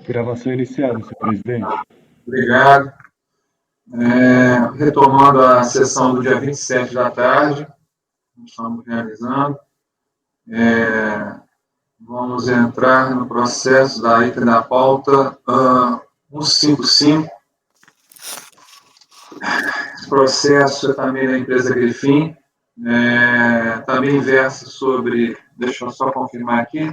Gravação iniciada, senhor presidente. Obrigado. Retomando a sessão do dia 27 da tarde, estamos realizando. Vamos entrar no processo da item da pauta 155. Esse processo é também da empresa Grifin. Também versa sobre, deixa eu só confirmar aqui,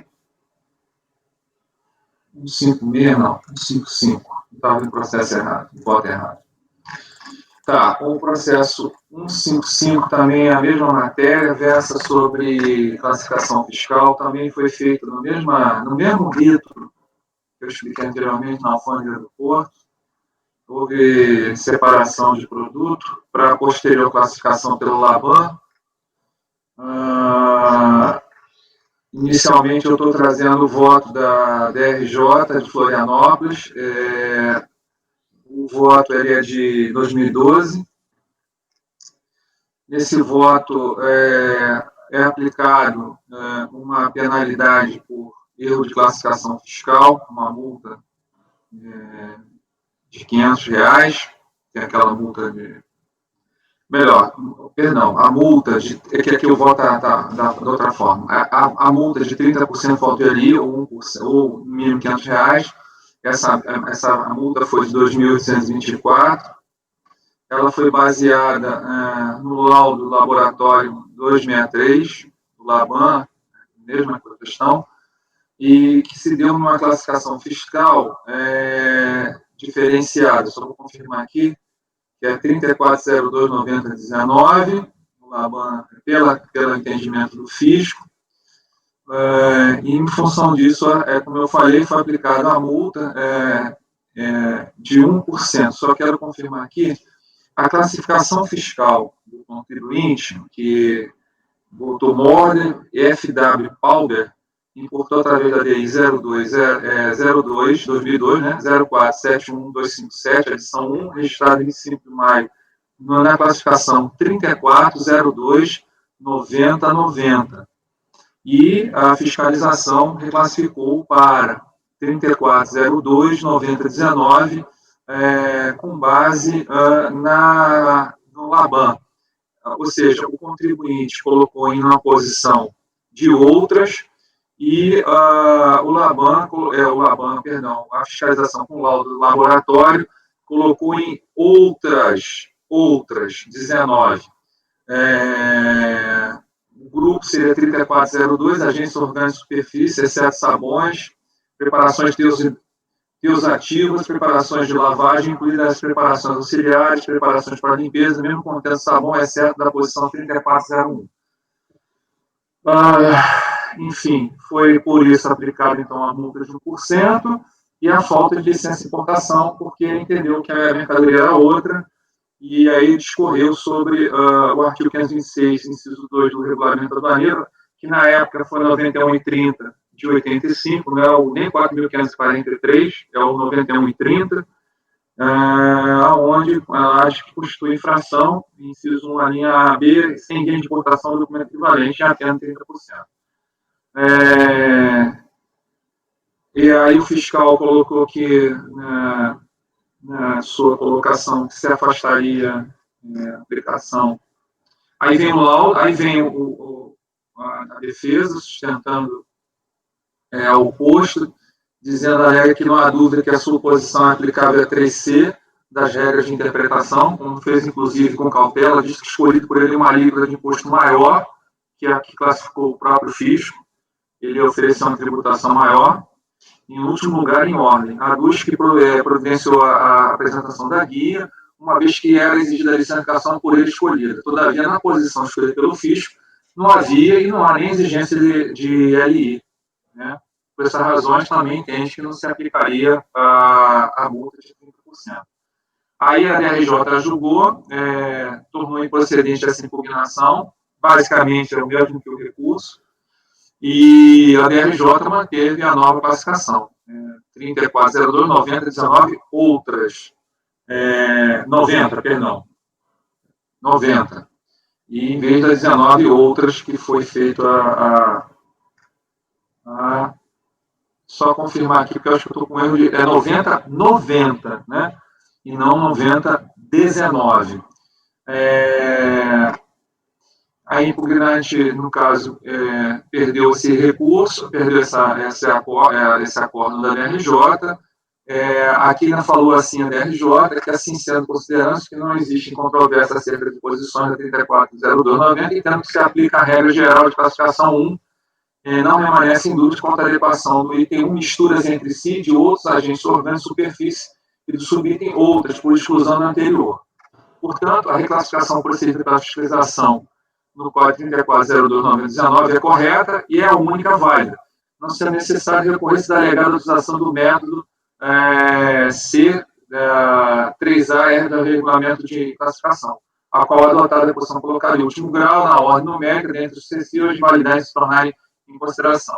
156, não, 155. Estava no processo errado, voto errado. Tá, o processo 155 também é a mesma matéria, versa sobre classificação fiscal, também foi feito no mesmo rito que eu expliquei anteriormente na alfândega do Porto. Houve separação de produto para posterior classificação pelo Laban. Inicialmente eu estou trazendo o voto da DRJ de Florianópolis. O voto é de 2012. Nesse voto é aplicado uma penalidade por erro de classificação fiscal, uma multa de R$500, tem aquela multa de... Melhor, perdão, a multa de... É que aqui eu voto da outra forma. A multa de 30% faltaria, ou 1%, ou mínimo R$500. Essa multa foi de 2.824. Ela foi baseada no laudo do laboratório 263, do Laban, mesma questão, e que se deu numa classificação fiscal diferenciada. Só vou confirmar aqui, que é 3402-9019, no Laban, pelo entendimento do fisco. E em função disso, como eu falei, foi aplicada a multa de 1%. Só quero confirmar aqui, a classificação fiscal do contribuinte, que botou Modern FW Powder, importou através da DI 2002, né, 0471257, edição 1, registrada em 25 de maio, na classificação 3402-9090. E a fiscalização reclassificou para 3402-9019, com base no Laban. Ou seja, o contribuinte colocou em uma posição de outras e a fiscalização com o laudo do laboratório colocou em outras 19. O grupo seria 3402, agência orgânica de superfície, exceto sabões, preparações ativas, preparações de lavagem, incluídas as preparações auxiliares, preparações para limpeza, mesmo contendo sabão, exceto da posição 3401. Enfim, foi por isso aplicada então a multa de 1% e a falta de licença de importação, porque entendeu que a mercadoria era outra, e aí discorreu sobre o artigo 526, inciso 2 do regulamento aduaneiro, que na época foi 91,30 de 85, não é nem 4.543, é o 91,30, onde acho que constitui infração, inciso 1, a linha A, B, sem gain de importação do documento equivalente a até 30%. E aí o fiscal colocou que, na sua colocação, que se afastaria a aplicação. Aí vem o laudo, aí vem a defesa sustentando ao oposto, dizendo a regra que não há dúvida que a sua posição é aplicável a 3C das regras de interpretação, como fez inclusive com cautela, diz que escolhido por ele uma alíquota de imposto maior que a que classificou o próprio fisco, ele ofereceu uma tributação maior. Em último lugar, em ordem, a DUS que providenciou a apresentação da guia, uma vez que era exigida a licenciação por ele escolhida. Todavia, na posição escolhida pelo fisco, não havia e não há nem exigência de LI. Né? Por essas razões, também entende que não se aplicaria a multa de 30%. Aí a DRJ julgou, tornou improcedente essa impugnação, basicamente é o mesmo que o recurso, e a DRJ manteve a nova classificação, 3402, 90, 19, outras, 90, e em vez das 19 outras que foi feito só confirmar aqui, porque eu acho que eu estou com erro de... É 90-90, né? E não 90-19. A impugnante, no caso, perdeu esse recurso, perdeu esse acordo da DRJ. Aqui ainda falou assim a DRJ, que assim sendo, considerando que não existe controvérsia acerca de posições da 34.0290, entendo que se aplica a regra geral de classificação 1, não permanece em dúvida quanto à adequação do item 1, misturas entre si de outros agentes solventes, superfície e do subitem outras, por exclusão da anterior. Portanto, a reclassificação procedida pela fiscalização no Código 34.02.19 é correta e é a única válida, não sendo necessário recorrência da alegada utilização do método C3AR do regulamento de classificação, a qual adotada a posição colocada em último grau na ordem numérica dentre os sucessivos de validade se tornarem em consideração.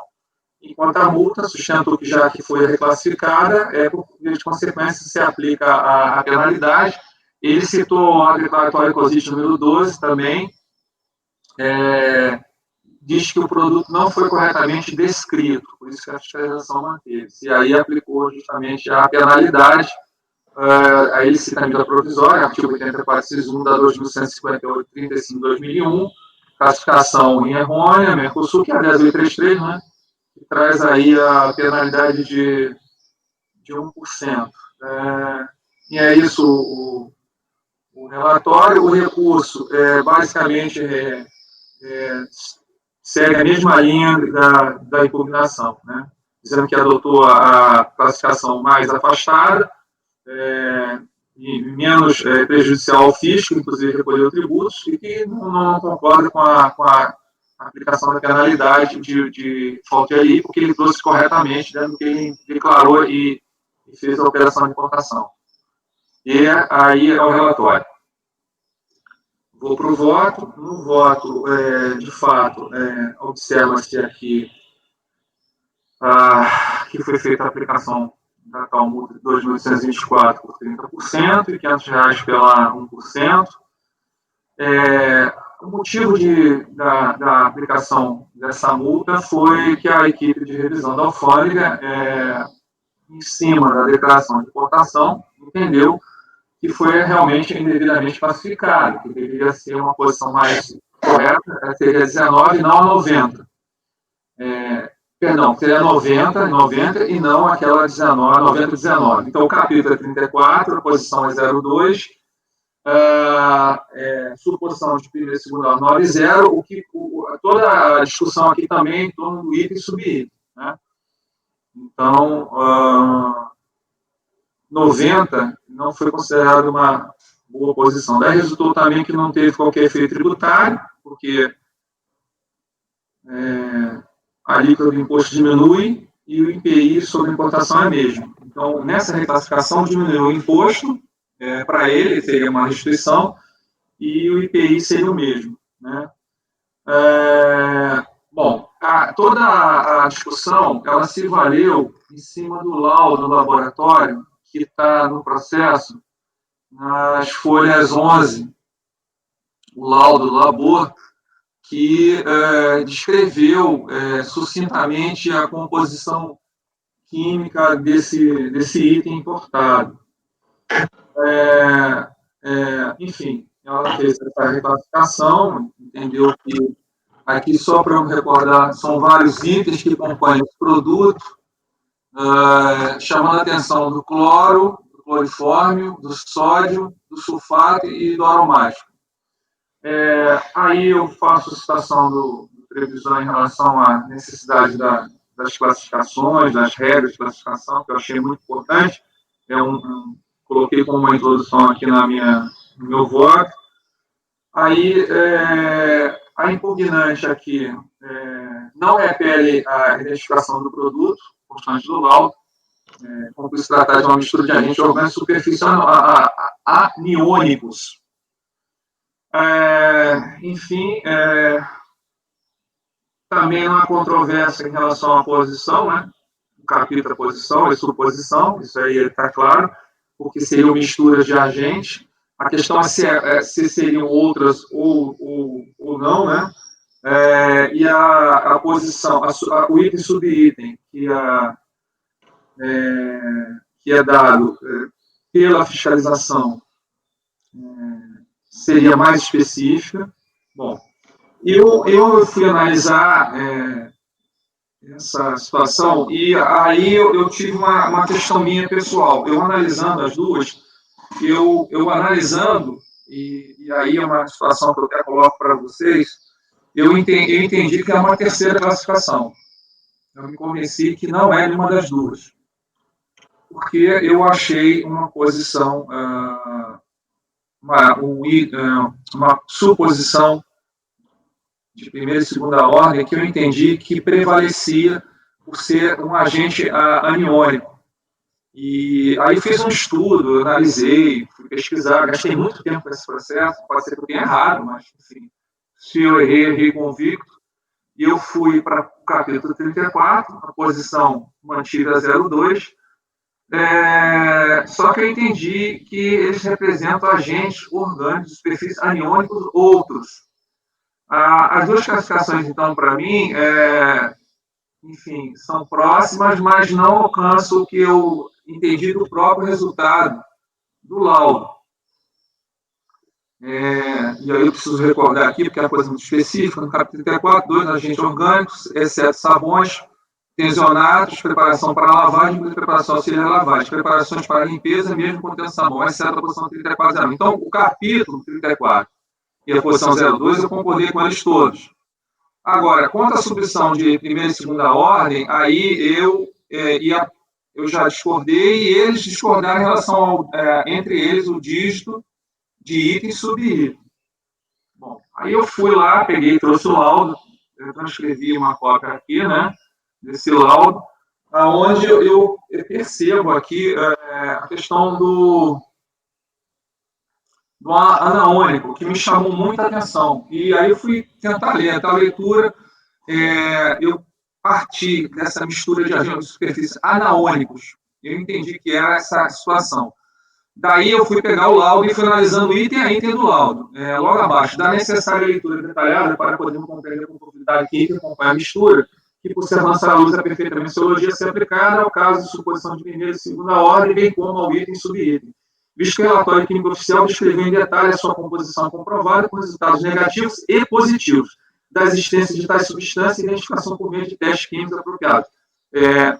Enquanto a multa, sustento que já que foi reclassificada, por via de consequência, se aplica a penalidade. Ele citou a declaratória COSIT número 12 também, diz que o produto não foi corretamente descrito, por isso que a fiscalização manteve-se. E aí aplicou justamente a penalidade, aí ele cita a medida provisória, artigo 84.1 da 2.158/35/2001, classificação errônea, Mercosul, que é a 10.833, né? Que traz aí a penalidade de 1%. E é isso o relatório. O recurso, basicamente, segue a mesma linha da impugnação, né? Dizendo que adotou a classificação mais afastada, e menos prejudicial ao fisco, inclusive recolheu tributos, e que não concorda com a aplicação da penalidade de falta ali, porque ele trouxe corretamente dentro do que ele declarou e fez a operação de importação. E aí é o relatório. Vou para o voto. No voto, de fato, observa-se aqui que foi feita a aplicação da tal multa de 2.824 por 30% e R$500 pela 1%. O motivo da aplicação dessa multa foi que a equipe de revisão da alfândega, em cima da declaração de importação, entendeu que foi realmente indevidamente classificado, que deveria ser uma posição mais correta, seria 19 e não a 90. Perdão, seria 90 e não aquela 90-19. Então, o capítulo é 34, a posição é 02, suposição de primeiro e segundo grau 9,0, toda a discussão aqui também em torno do item e subitem, né? Então, 90 não foi considerado uma boa posição. Daí resultou também que não teve qualquer efeito tributário, porque a alíquota do imposto diminui e o IPI sobre importação é mesmo. Então, nessa reclassificação, diminuiu o imposto, para ele seria uma restituição, e o IPI seria o mesmo, né? Bom, toda a discussão, ela se valeu em cima do laudo do laboratório, que está no processo, nas folhas 11, o laudo do labor, que descreveu sucintamente a composição química desse item importado. Enfim, ela fez essa reclassificação, entendeu que aqui, só para eu me recordar, são vários itens que compõem esse produto, chamando a atenção do cloro, do clorifórmio, do sódio, do sulfato e do aromático. Aí eu faço citação do previsão em relação à necessidade das classificações, das regras de classificação, que eu achei muito importante. Coloquei como uma introdução aqui no meu voto. Aí, a impugnante aqui não repele a identificação do produto, constante do laudo, como se tratar de uma mistura de agentes orgânicos superficiais aniônicos. Enfim, também não há controvérsia em relação à posição, né? O capítulo da posição e suposição, isso aí está claro, porque seriam misturas de agentes. A questão é se seriam outras ou não, né? E a posição, o item e subitem, que que é dado pela fiscalização seria mais específica. Bom, eu fui analisar essa situação e aí eu tive uma questão minha pessoal. Eu analisando as duas, eu analisando, e aí é uma situação que eu até coloco para vocês, eu entendi que é uma terceira classificação. Eu me convenci que não é nenhuma das duas. Porque eu achei uma posição, uma suposição de primeira e segunda ordem que eu entendi que prevalecia por ser um agente aniônico. E aí fiz um estudo, analisei, fui pesquisar, gastei muito tempo nesse processo, pode ser que eu tenha errado, mas, enfim, se eu errei convicto, e eu fui para o capítulo 34, a posição mantida 02, só que eu entendi que eles representam agentes orgânicos de superfície aniônicos outros. As duas classificações, então, para mim, enfim, são próximas, mas não alcançam o que eu entendi do próprio resultado do laudo. E aí eu preciso recordar aqui, porque é uma coisa muito específica, no capítulo 34, 2 agentes orgânicos, exceto sabões, tensionatos, preparação para lavagem, preparação auxiliar lavagem, preparações para limpeza, mesmo contendo sabão, exceto a posição 34. Então, o capítulo 34 e a posição 02, eu concordei com eles todos. Agora, quanto à substituição de primeira e segunda ordem, aí eu já discordei e eles discordaram em relação entre eles, o dígito de item e subitem. Bom, aí eu fui lá, peguei, trouxe o laudo, eu transcrevi uma cópia aqui, né, desse laudo, onde eu percebo aqui a questão do anaônico, que me chamou muita atenção. E aí eu fui tentar ler. A leitura, eu parti dessa mistura de agentes de superfície anaônicos. Eu entendi que era essa situação. Daí eu fui pegar o laudo e fui analisando item a item do laudo. Logo abaixo, da necessária leitura detalhada para podermos compreender com profundidade química e acompanhar a mistura, que por ser lançar a luz a perfeita mixologia ser aplicada ao caso de suposição de primeira e segunda ordem, bem como ao item e subitem. Visto que o relatório químico oficial descreveu em detalhe a sua composição comprovada com resultados negativos e positivos da existência de tais substâncias e identificação por meio de testes químicos apropriados.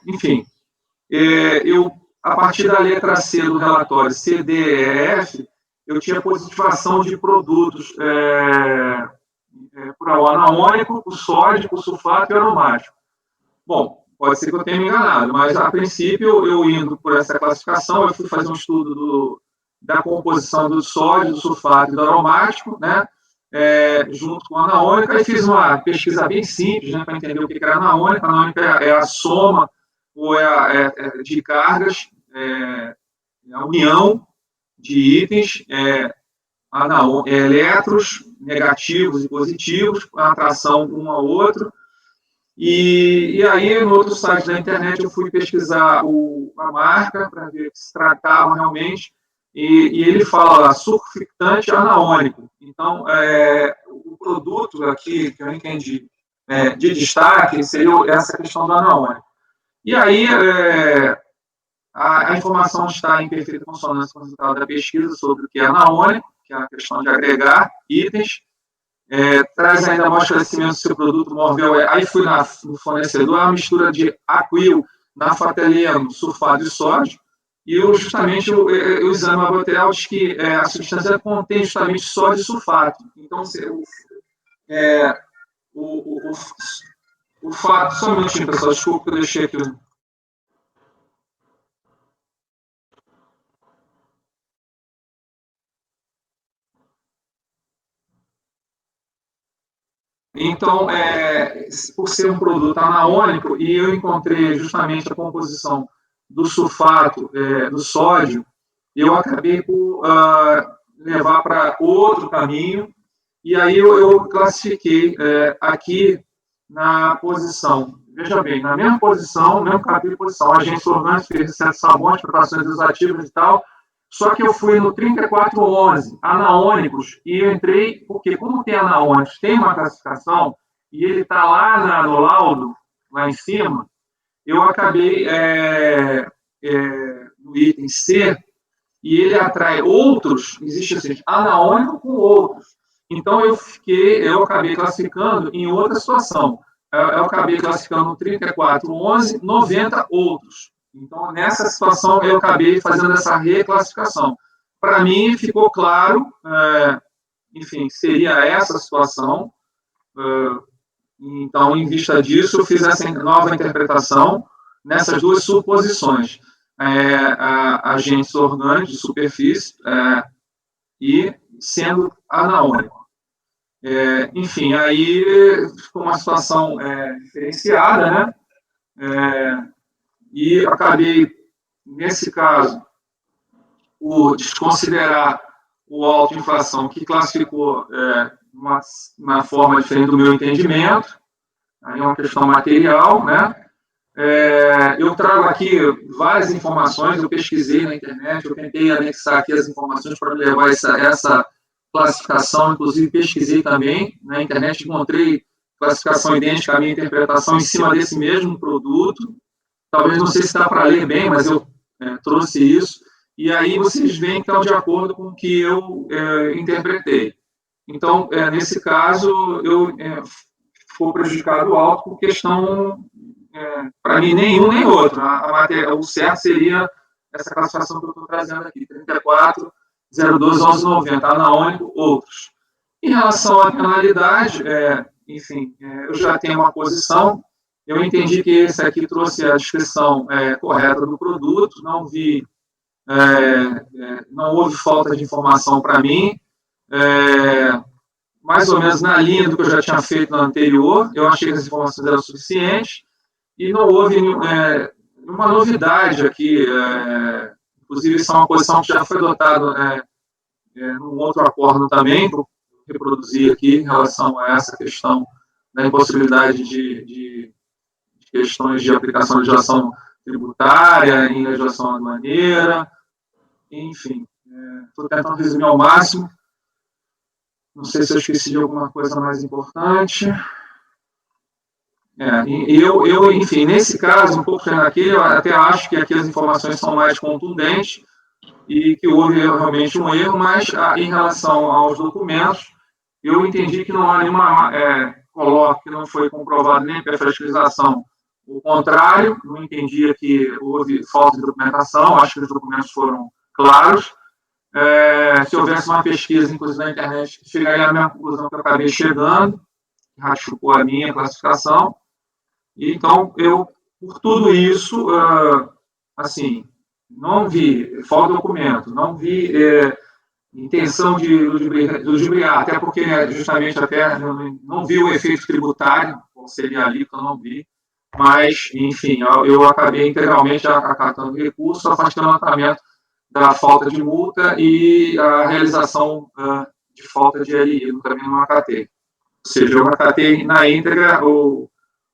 Enfim, a partir da letra C do relatório C, D, E, F, eu tinha positivação de produtos por anaônico, o sódico, o sulfato e o aromático. Bom, pode ser que eu tenha me enganado, mas a princípio, eu indo por essa classificação, eu fui fazer um estudo da composição do sódio, do sulfato e do aromático, né, junto com a anaônica, e fiz uma pesquisa bem simples, né, para entender o que era anaônica. A anaônica é a soma ou de cargas, a união de itens, elétrons negativos e positivos, a atração um ao outro. E aí, no outro site da internet, eu fui pesquisar a marca para ver se tratava realmente, e ele fala lá, surfactante anaônico. Então, o produto aqui, que eu entendi, de destaque, seria essa questão do anaônico. E aí, a informação está em perfeita consonância com o resultado da pesquisa sobre o que é anaônico, que é a questão de agregar itens. Traz ainda mais esclarecimento do seu produto móvel. Aí fui no fornecedor, a mistura de aquil, naftaleno, sulfato de sódio, e justamente o exame laboratorial diz que a substância contém justamente sódio e sulfato. Então, o fato, só um minutinho, pessoal, desculpa que eu deixei aqui. Então, por ser um produto anaônico, e eu encontrei justamente a composição do sulfato, do sódio, eu acabei por levar para outro caminho, e aí eu classifiquei aqui na posição, veja bem, na mesma posição, no mesmo capítulo de posição, agentes orgânicos, exceto sabões, preparações exativas e tal, só que eu fui no 3411, anaônicos, e eu entrei, porque como tem anaônicos, tem uma classificação, e ele está lá no laudo, lá em cima, eu acabei no item C, e ele atrai outros, existe assim, anaônico com outros. Então, eu acabei classificando em outra situação. Eu acabei classificando no 3411, 90 outros. Então, nessa situação, eu acabei fazendo essa reclassificação. Para mim, ficou claro, enfim, seria essa situação. Então, em vista disso, eu fiz essa nova interpretação nessas duas suposições. Agentes orgânicos de superfície e sendo anaônico. Enfim, aí ficou uma situação diferenciada, né? E acabei, nesse caso, por desconsiderar o autoinflação, que classificou uma forma diferente do meu entendimento, aí é uma questão material, né? Eu trago aqui várias informações, eu pesquisei na internet, eu tentei anexar aqui as informações para me levar essa classificação, inclusive pesquisei também na internet, encontrei classificação idêntica à minha interpretação em cima desse mesmo produto. Talvez não sei se dá para ler bem, mas eu trouxe isso. E aí vocês veem que está de acordo com o que eu interpretei. Então, nesse caso, eu ficou prejudicado alto por questão, para mim, nenhum nem outro. O certo seria essa classificação que eu estou trazendo aqui, 34, 012, 1190, anaônico, outros. Em relação à penalidade, enfim, eu já tenho uma posição, eu entendi que esse aqui trouxe a descrição correta do produto, não houve falta de informação para mim, mais ou menos na linha do que eu já tinha feito no anterior, eu achei que as informações eram suficientes, e não houve uma novidade aqui, inclusive isso é uma posição que já foi adotada num outro acordo também, que eu reproduzi aqui em relação a essa questão da impossibilidade de questões de aplicação de legislação tributária, em legislação aduaneira, enfim, estou tentando resumir ao máximo. Não sei se eu esqueci de alguma coisa mais importante. Enfim, nesse caso, um pouco aqui, eu até acho que aqui as informações são mais contundentes e que houve realmente um erro, mas em relação aos documentos, eu entendi que não há nenhuma coloque que não foi comprovado nem pela fiscalização. O contrário, não entendia que houve falta de documentação, acho que os documentos foram claros. Se houvesse uma pesquisa, inclusive na internet, chegaria à mesma conclusão que eu acabei chegando, ratificou a minha classificação. E, então, por tudo isso, assim, não vi falta de documento, não vi intenção de ludibriar, até porque, justamente, até não vi o efeito tributário, ou seria ali que eu não vi, mas, enfim, eu acabei integralmente acatando o recurso, afastando o tratamento da falta de multa e a realização de falta de LI, eu também não acatei. Ou seja, eu acatei na íntegra o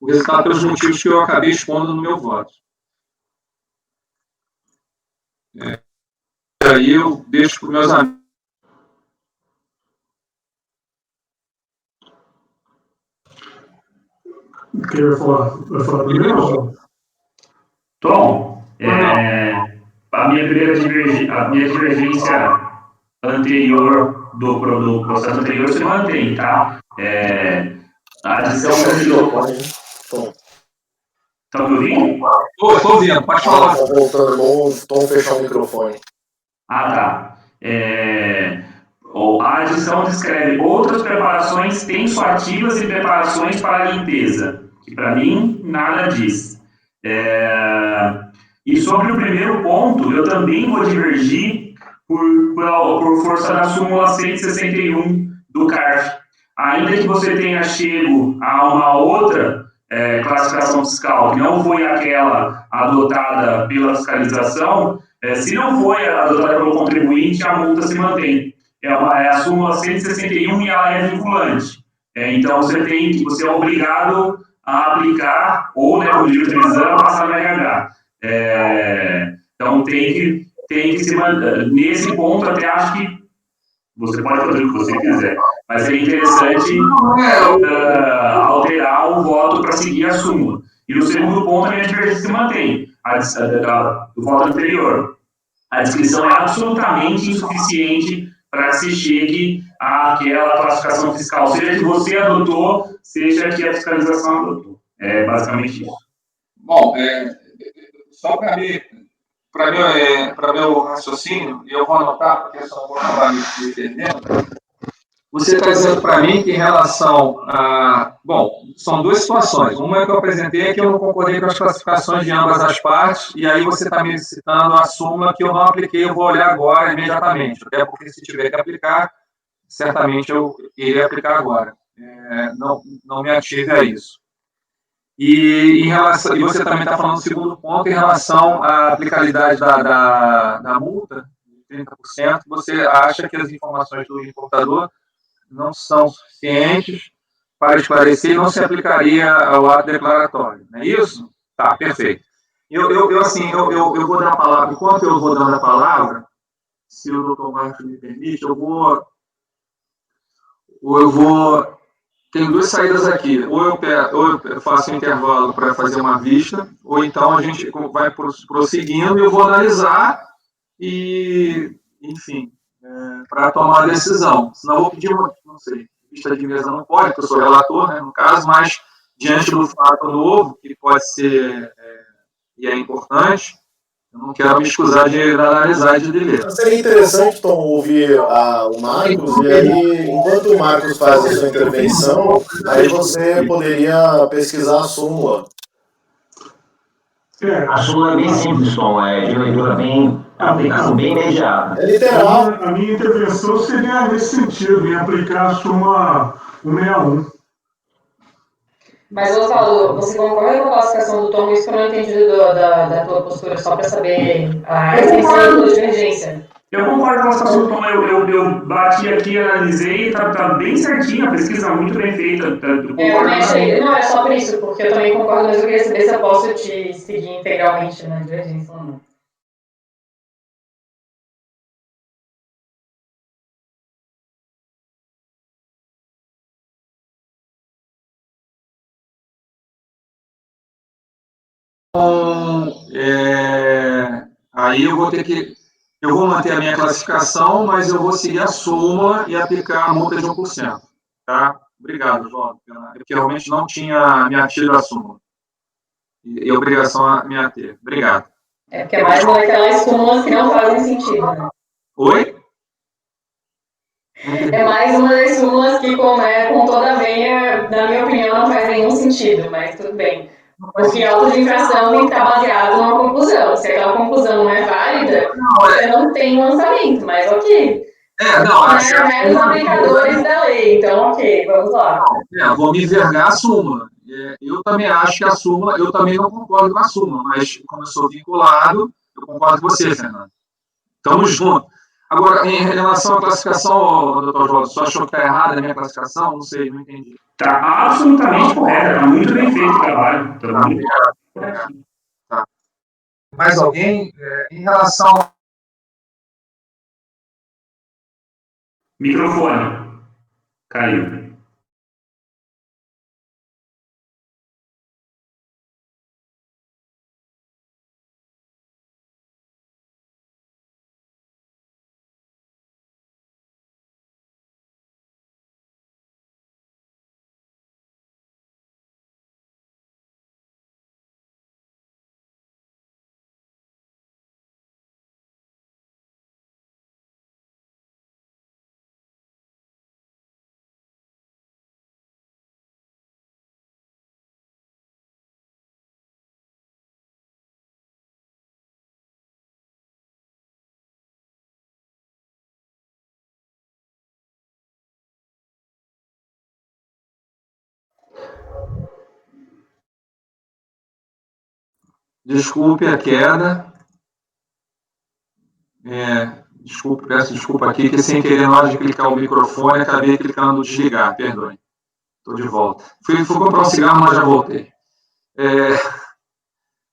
resultado pelos motivos que eu acabei expondo no meu voto. Aí eu deixo para os meus amigos. Quer falar primeiro? Tom, a minha divergência anterior do processo anterior se mantém, tá? A adição... Estão me ouvindo? Estou ouvindo, pode falar. Está voltando, Tom fechar o microfone. Tá. A adição descreve outras preparações tensoativas e preparações para limpeza, que para mim nada diz. E sobre o primeiro ponto, eu também vou divergir por força da súmula 161 do CARF. Ainda que você tenha chego a uma outra classificação fiscal, que não foi aquela adotada pela fiscalização, se não foi adotada pelo contribuinte, a multa se mantém. É a súmula 161 e ela é vinculante. Então, você é obrigado a aplicar, ou o livro de revisão, passar no RH. Então, tem que se manter. Nesse ponto, até acho que você pode fazer o que você quiser, mas é interessante alterar o voto para seguir a súmula. E no segundo ponto, a minha divergência se mantém, do voto anterior. A descrição é absolutamente insuficiente para que se chegue àquela classificação fiscal, seja que você adotou, seja que a fiscalização adotou. É basicamente isso. Bom, só para meu raciocínio, e eu vou anotar, porque eu só vou acabar me perdendo. Você está dizendo para mim que em relação a... Bom, são duas situações. Uma é que eu apresentei que eu não concordei com as classificações de ambas as partes, e aí você está me citando a súmula que eu não apliquei, eu vou olhar agora, imediatamente. Até porque se tiver que aplicar, certamente eu irei aplicar agora. Não me ative a isso. E você também está falando do segundo ponto, em relação à aplicabilidade da multa, de 30%, você acha que as informações do importador não são suficientes para esclarecer e não se aplicaria ao ato declaratório. Não é isso? Tá, perfeito. Eu vou dar a palavra, enquanto eu vou dando a palavra, se o doutor Marcos me permite, eu vou... Tem duas saídas aqui. Ou eu faço um intervalo para fazer uma vista, ou então a gente vai prosseguindo e eu vou analisar e, enfim, para tomar a decisão. Senão eu vou pedir uma, não sei, vista de mesa não pode, porque eu sou relator, né, no caso, mas diante do fato novo, que pode ser e é importante, eu não quero me escusar de analisar e de ler. Seria interessante, Tom, ouvir o Marcos, e aí, enquanto o Marcos faz a sua intervenção, aí você poderia pesquisar a súmula. A súmula é bem simples, Tom, é de leitura bem, aplicação bem imediata. É literal. A minha intervenção seria nesse sentido, em aplicar a súmula 161. Mas, Oswaldo, você concorda com a classificação do Tom? Isso que eu não entendi da tua postura, só para saber a extensão da divergência. Eu concordo com a classificação do Tom, eu bati aqui, analisei, tá bem certinho, a pesquisa muito bem feita. Eu também achei, não, é só por isso, porque eu também concordo, mas eu queria saber se eu posso te seguir integralmente na divergência ou não. Aí eu vou ter que... Eu vou manter a minha classificação, mas eu vou seguir a súmula e aplicar a multa de 1%. Tá? Obrigado, João. Porque realmente não tinha me atido a súmula. E obrigação a me ater. Obrigado. É porque é mais uma daquelas súmulas que não fazem sentido, né? Oi? É mais uma das súmulas que, com toda a venha, na minha opinião, não faz nenhum sentido, mas tudo bem. Porque a auto de infração tem que estar baseado numa conclusão. Se aquela conclusão não é válida, você não tem lançamento, mas ok. Não é os aplicadores da lei, então ok, vamos lá. Vou me envergar a súmula. Eu também acho que a súmula, eu também não concordo com a súmula, mas como eu sou vinculado, eu concordo com você, Fernando. Estamos juntos. Agora, em relação à classificação, doutor João, você achou que está errada a minha classificação? Não sei, não entendi. Está absolutamente correta, está muito bem feito o trabalho. Tá. Mais alguém? Em relação... Microfone. Caiu. Desculpe a queda. Peço desculpa aqui, que sem querer, na hora de clicar o microfone, acabei clicando no desligar, perdoe. Estou de volta. Fui comprar um cigarro, mas já voltei.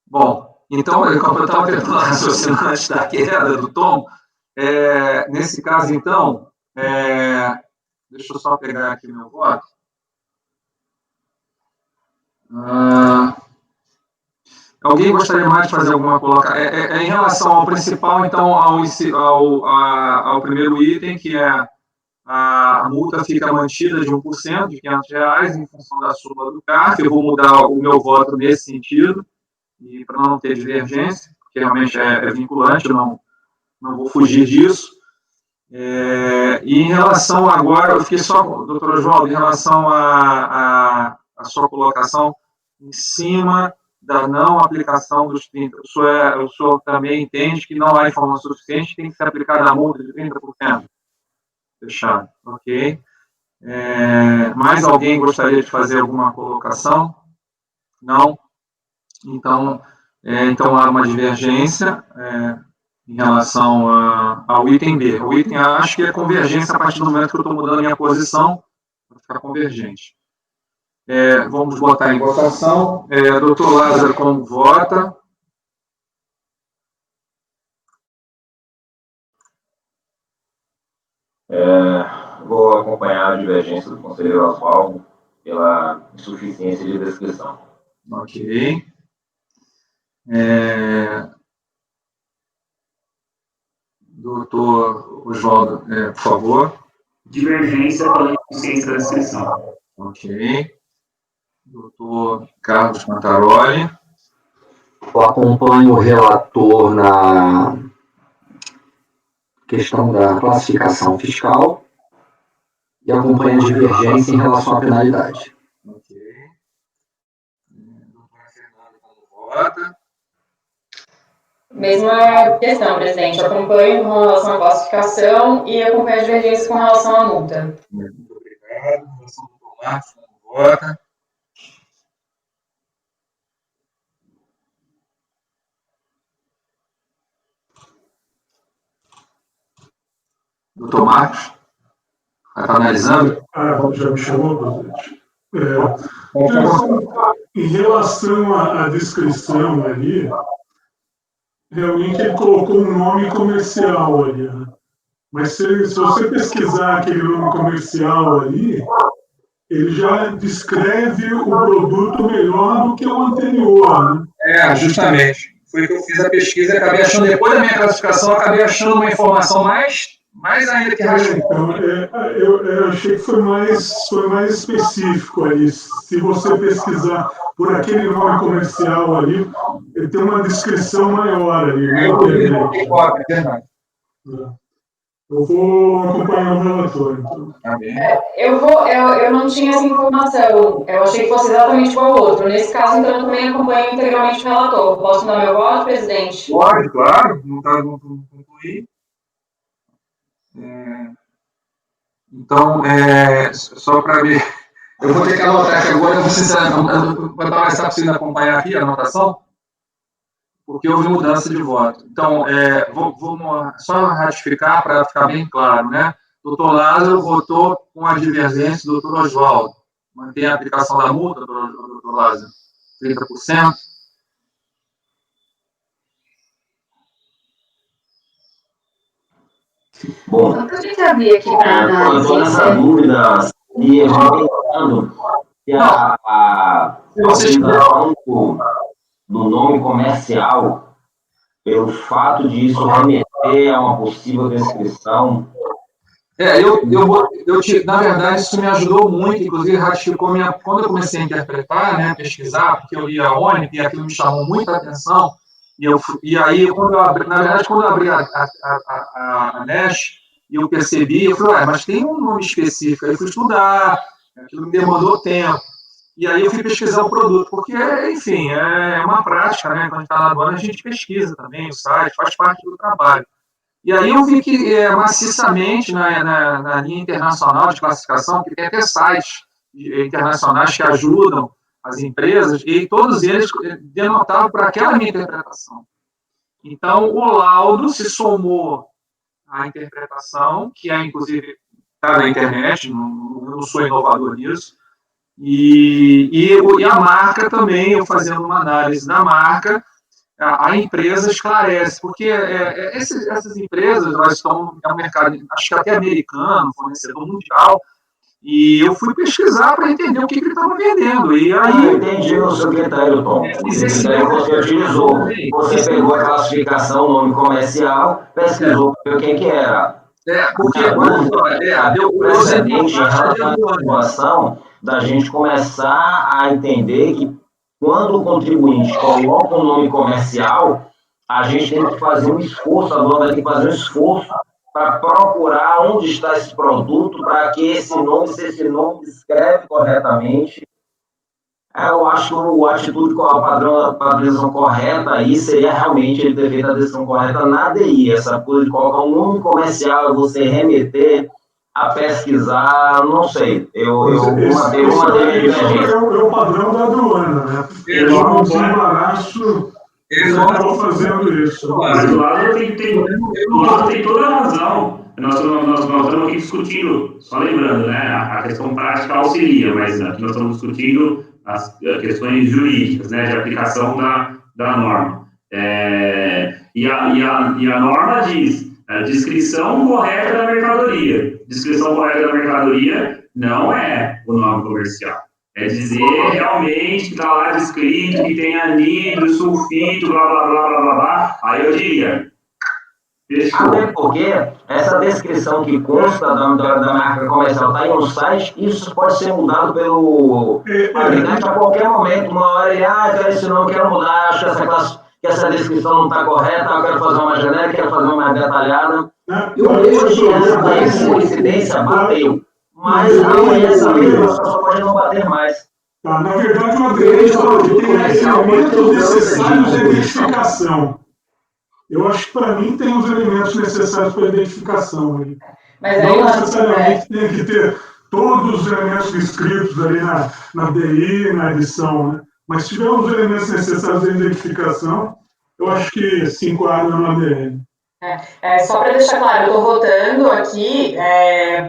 Bom, então, como eu estava tentando raciocinar antes da queda do Tom, nesse caso, então, deixa eu só pegar aqui meu voto. Alguém gostaria mais de fazer alguma colocação? Em relação ao principal, então, ao primeiro item, que é a multa fica mantida de 1% de R$500 em função da soma do CARF. Eu vou mudar o meu voto nesse sentido, e para não ter divergência, porque realmente é vinculante, eu não vou fugir disso. E em relação agora, eu fiquei só, doutor Oswaldo, em relação à sua colocação em cima da não aplicação dos 30%. O senhor também entende que não há informação suficiente, tem que ser aplicada a multa de 30%? Fechado, ok. Mais alguém gostaria de fazer alguma colocação? Não? Então há uma divergência em relação ao item B. O item A, acho que é convergência a partir do momento que eu estou mudando a minha posição para ficar convergente. Vamos botar em votação. Doutor Lázaro, como vota? Vou acompanhar a divergência do conselheiro Oswaldo pela insuficiência de descrição. Ok. Doutor Oswaldo, por favor. Divergência pela insuficiência da descrição. Ok. Doutor Carlos Cantaroli. Eu acompanho o relator na questão da classificação fiscal e acompanho a divergência em relação à penalidade. Ok. Doutora Fernanda, como vota? Mesma questão, presidente. Eu acompanho com relação à classificação e acompanho a divergência com relação à multa. Muito obrigado. Em relação ao doutor Marcos, como vota? Doutor Marcos? Está analisando? Já me chamou, presidente? Em relação à descrição ali, realmente ele colocou um nome comercial ali, né? Mas se você pesquisar aquele nome comercial ali, ele já descreve o produto melhor do que o anterior, né? Justamente. Foi que eu fiz a pesquisa e acabei achando, depois da minha classificação, acabei achando uma informação mais ainda que racional. Então, eu achei que foi mais específico ali. Se você pesquisar por aquele nome comercial ali, ele tem uma descrição maior ali na internet. Eu vou acompanhar o relator, então. Eu não tinha essa informação. Eu achei que fosse exatamente igual ao outro. Nesse caso, então, eu também acompanho integralmente o relator. Posso dar meu voto, presidente? Pode, claro. Não concluí. Então, só para ver, eu vou ter que anotar aqui agora, eu vou sinceramente, para dar essa possível acompanhar aqui a anotação, porque houve mudança de voto. Então, vamos só ratificar para ficar bem claro, né? Doutor Lázaro votou com a divergência do doutor Oswaldo. Mantém a aplicação da multa, doutor Lázaro? 30%? Bom, A gente abrir aqui para eu análise. estou nessa dúvida se a gente pensando que a utilização do nome comercial, pelo fato de isso remeter a uma possível descrição. Na verdade, isso me ajudou muito, inclusive ratificou quando eu comecei a interpretar, né, pesquisar, porque eu li a ONU e aquilo me chamou muita atenção, e aí, quando eu abri a NESH, e eu percebi, eu falei, mas tem um nome específico, aí eu fui estudar, aquilo me demandou tempo, e aí eu fui pesquisar o produto, porque, enfim, é uma prática, né, quando a gente está na aduana, a gente pesquisa também o site, faz parte do trabalho. E aí eu vi que maciçamente na linha internacional de classificação, que tem até sites internacionais que ajudam as empresas, e todos eles denotavam para aquela minha interpretação. Então, o laudo se somou à interpretação, que inclusive está na internet, eu não sou inovador nisso, e a marca também, eu fazendo uma análise da marca, a empresa esclarece, porque essas empresas, elas estão no mercado, acho que até americano, fornecedor mundial, E eu fui pesquisar para entender o que ele estava vendendo. E aí. Eu entendi o seu critério, Tom. O critério que você utilizou. Você pegou a classificação, o nome comercial, pesquisou para ver quem que era. Porque deu precedente em relação à situação da gente começar a entender que quando o contribuinte coloca um nome comercial, a gente tem que fazer um esforço, a dona tem que fazer um esforço para procurar onde está esse produto, para que se esse nome escreve corretamente. Eu acho que a atitude com a padronização correta aí seria realmente ele ter feito a decisão correta na DI. Essa coisa de colocar um nome comercial, você remeter a pesquisar, não sei. Eu mantenho uma divergência. É o padrão da aduana, né? O desembaraço acabou fazendo isso. Mas o Lázaro tem toda a razão. Nós estamos aqui discutindo, só lembrando, né? A questão prática auxilia, mas aqui nós estamos discutindo as questões jurídicas, né? De aplicação da norma. E a norma diz a descrição correta da mercadoria. Descrição correta da mercadoria não é o nome comercial. É dizer realmente que está lá descrito que tem anidro, sulfito, blá, blá, blá, blá, blá, blá. Aí eu diria, fechou. Até porque essa descrição que consta da marca comercial está em um site, isso pode ser mudado pelo fabricante a qualquer momento. Uma hora ele, eu quero esse nome, quero mudar, acho que essa descrição não está correta, eu quero fazer uma mais genérica, quero fazer uma mais detalhada. Eu vejo que essa coincidência bateu. Mas essa mesma só pode não bater mais. Na verdade, o Adriano falou que tem elementos necessários de identificação. Eu acho que, para mim, tem os elementos necessários para a identificação. Mas não necessariamente tem que ter todos os elementos descritos ali na DI, na edição, né? Mas se tiver os elementos necessários de identificação, eu acho que se enquadra no ADN. Só para deixar claro, eu estou votando aqui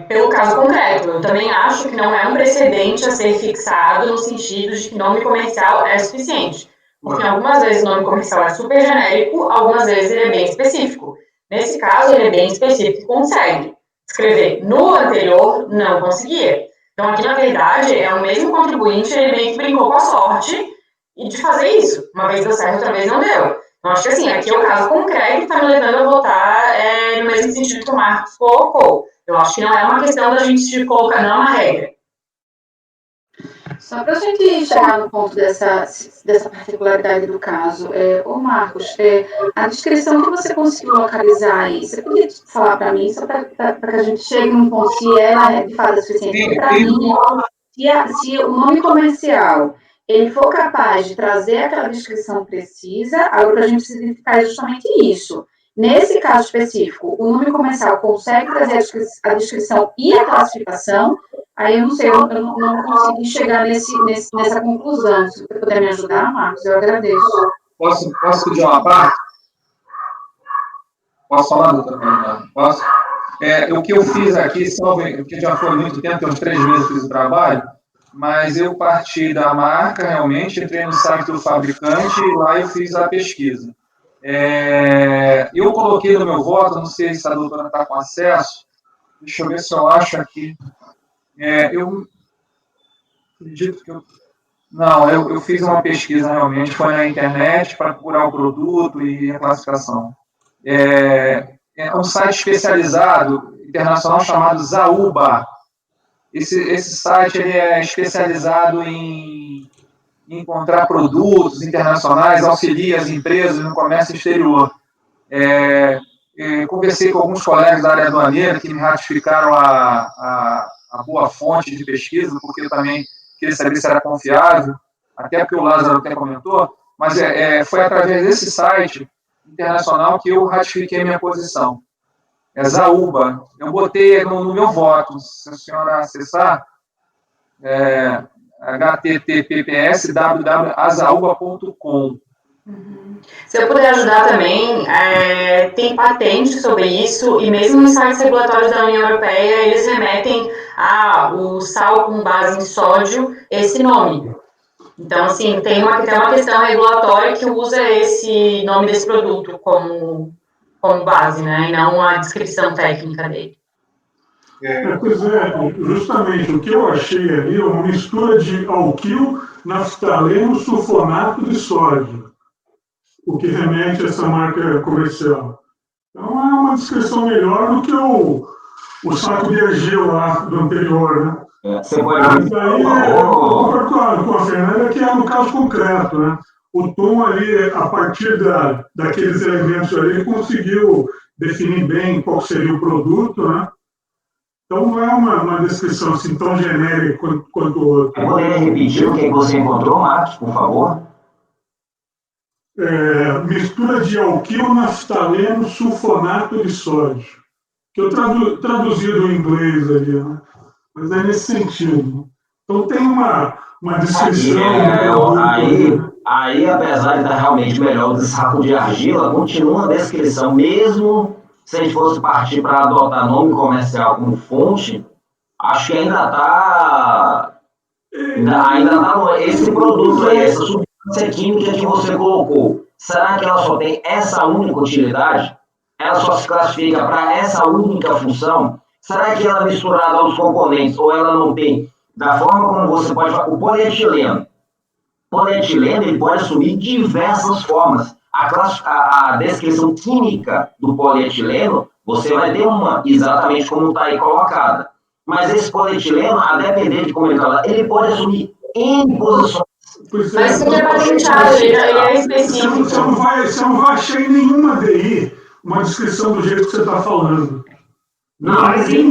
pelo caso concreto. Eu também acho que não é um precedente a ser fixado no sentido de que nome comercial é suficiente. Porque algumas vezes o nome comercial é super genérico, algumas vezes ele é bem específico. Nesse caso, ele é bem específico e consegue escrever. No anterior, não conseguia. Então, aqui, na verdade, é o mesmo contribuinte, ele meio que brincou com a sorte de fazer isso. Uma vez deu certo, outra vez não deu. Então, acho que assim, aqui é o caso concreto que está me levando a votar no mesmo sentido que o Marcos colocou. Eu acho que não é uma questão da gente colocar, não é uma regra. Só para a gente chegar no ponto dessa particularidade do caso, Marcos, a descrição que você conseguiu localizar aí, você poderia falar para mim, só para que a gente chegue num ponto se ela é de fato suficiente? Para mim, se o nome comercial ele for capaz de trazer aquela descrição precisa, agora a gente precisa identificar justamente isso. Nesse caso específico, o nome comercial consegue trazer a descrição e a classificação, aí eu não sei, eu não consegui chegar nessa conclusão. Se você puder me ajudar, Marcos, eu agradeço. Posso pedir uma parte? Posso falar, doutor? Posso? O que eu fiz aqui, porque já foi muito tempo, tem uns 3 meses que eu fiz o trabalho, mas eu parti da marca, realmente, entrei no site do fabricante e lá eu fiz a pesquisa. Eu coloquei no meu voto, não sei se a doutora está com acesso, deixa eu ver se eu acho aqui. Eu acredito que eu fiz uma pesquisa realmente, foi na internet para procurar o produto e a classificação. É um site especializado, internacional, chamado Zaúba. Esse site ele é especializado em encontrar produtos internacionais, auxilia as empresas no comércio exterior. Conversei com alguns colegas da área aduaneira que me ratificaram a boa fonte de pesquisa, porque eu também queria saber se era confiável, até porque o Lázaro até comentou, mas foi através desse site internacional que eu ratifiquei minha posição. Zaúba. Eu botei no meu voto, se a senhora acessar, https www.azaúba.com. Se eu puder ajudar também, tem patente sobre isso, e mesmo nos sites regulatórios da União Europeia, eles remetem o sal com base em sódio, esse nome. Então, assim, tem uma questão regulatória que usa esse nome desse produto como base, né, e não a descrição técnica dele. Pois é, justamente o que eu achei ali é uma mistura de alquil, naftaleno, sulfonato de sódio, o que remete a essa marca comercial. Então é uma descrição melhor do que o saco de argila lá do anterior, né? Você pode... Mas aí eu concordo com a Fernanda que é no caso concreto, né? O Tom ali, a partir daqueles elementos ali, ele conseguiu definir bem qual seria o produto, né? Então não é uma descrição assim tão genérica quanto o outro. Você poderia repetir o que você encontrou, Marcos, por favor? Mistura de alquil, naftaleno, sulfonato de sódio. Que eu traduzi do inglês ali, né? Mas é nesse sentido. Então tem uma descrição. Aí, apesar de estar realmente melhor do saco de argila, continua a descrição, mesmo se a gente fosse partir para adotar nome comercial como fonte, acho que ainda está esse produto aí, essa substância química que você colocou. Será que ela só tem essa única utilidade? Ela só se classifica para essa única função? Será que ela é misturada aos componentes ou ela não tem? Da forma como você pode falar, o polietileno. O polietileno ele pode assumir diversas formas. A descrição química do polietileno, você vai ter uma exatamente como está aí colocada. Mas esse polietileno, a depender de como ele está lá, ele pode assumir N posições. Mas isso que é patenteado, ele é específico. Você não vai achar em nenhuma DI uma descrição do jeito que você está falando. Não, mas aí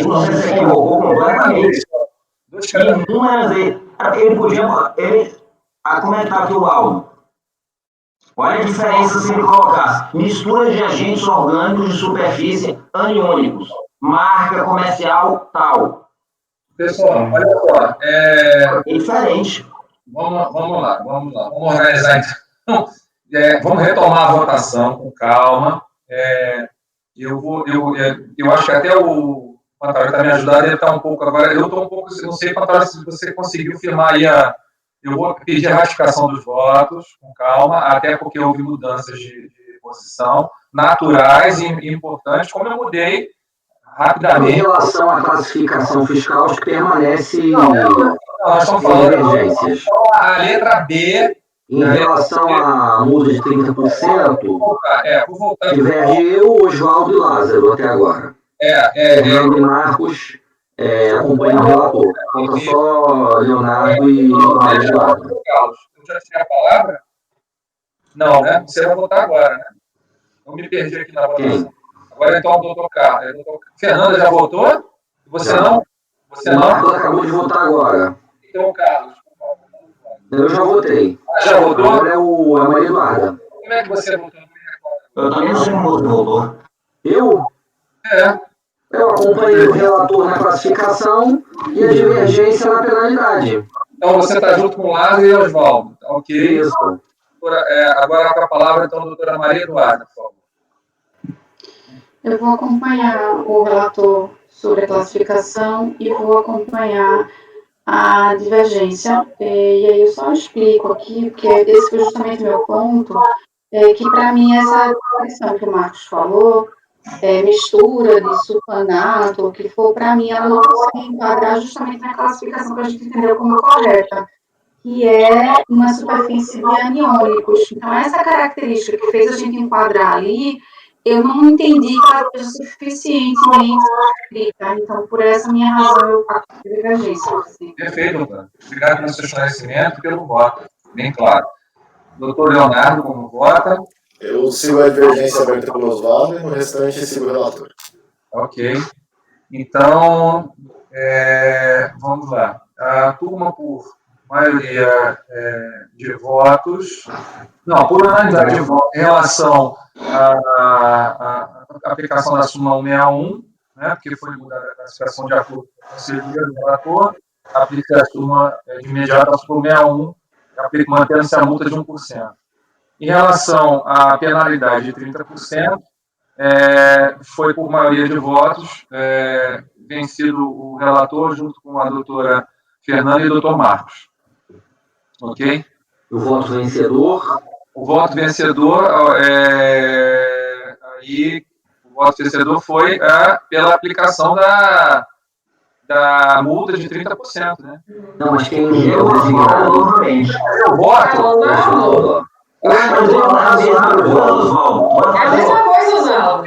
você se equivocou completamente. Ele podia... como é que está aqui o áudio? Olha a diferença se ele colocasse mistura de agentes orgânicos de superfície aniônicos, marca comercial tal. Pessoal, olha só. É diferente. Vamos lá. Vamos organizar então. Vamos retomar a votação com calma. Eu acho que até o Pantalho está me ajudando, ele está um pouco agora. Eu estou um pouco, não sei, Pantalho, se você conseguiu firmar aí eu vou pedir a ratificação dos votos, com calma, até porque houve mudanças de posição naturais e importantes, como eu mudei rapidamente. Em relação à classificação fiscal, acho que permanece nós estamos falando divergências. A letra B. Em relação à muda de 30%, vou voltar. Diverge eu, Oswaldo e Lázaro até agora. Fernando e Marcos acompanham o relator. Falta só Leonardo e Eduardo. Carlos, eu já tinha a palavra? Não, né? Você vai votar agora, né? Eu me perdi aqui na votação. Agora então o doutor Carlos. Fernanda já votou? Você não? Você não? Marcos acabou de votar agora. Então, Carlos. Eu já votei. Já votou? Agora é a Maria Eduarda. Como é que você votou? Eu também não sei como você votou. Eu? Eu acompanhei o relator na classificação e a divergência na penalidade. Então você está junto com o Lázaro e Oswaldo. Ok. Isso. Agora abre a palavra, então, a doutora Maria Eduarda, por favor. Eu vou acompanhar o relator sobre a classificação e vou acompanhar a divergência. E aí eu só explico aqui, porque esse foi justamente o meu ponto, que para mim essa questão que o Marcos falou, mistura de sulfanato, o que for, para mim ela não consegue enquadrar justamente na classificação que a gente entendeu como correta, que é uma superfície de aniônicos. Então, essa característica que fez a gente enquadrar ali, eu não entendi que ela seja suficientemente escrita. Então, por essa minha razão, eu faço a divergência. Assim. Perfeito, doutora. Obrigado pelo seu esclarecimento e pelo voto. Bem claro. Doutor Leonardo, como vota? Eu sigo a divergência aberta pelo Oswaldo e no restante sigo o relator. Ok. Então, vamos lá. A turma, por maioria de votos... Não, por unanimidade de votos em relação à aplicação da súmula 161, né, porque foi mudada a classificação de acordo com o conselho do relator, aplica a súmula de imediato a súmula 61, mantendo-se a multa de 1%. Em relação à penalidade de 30%, foi por maioria de votos vencido o relator junto com a doutora Fernanda e o doutor Marcos. Ok? O voto vencedor? O voto vencedor, aí, o voto vencedor foi pela aplicação da multa de 30%, né? Não, mas quem é o designado novamente? O voto? Oswaldo. É a mesma coisa, Oswaldo.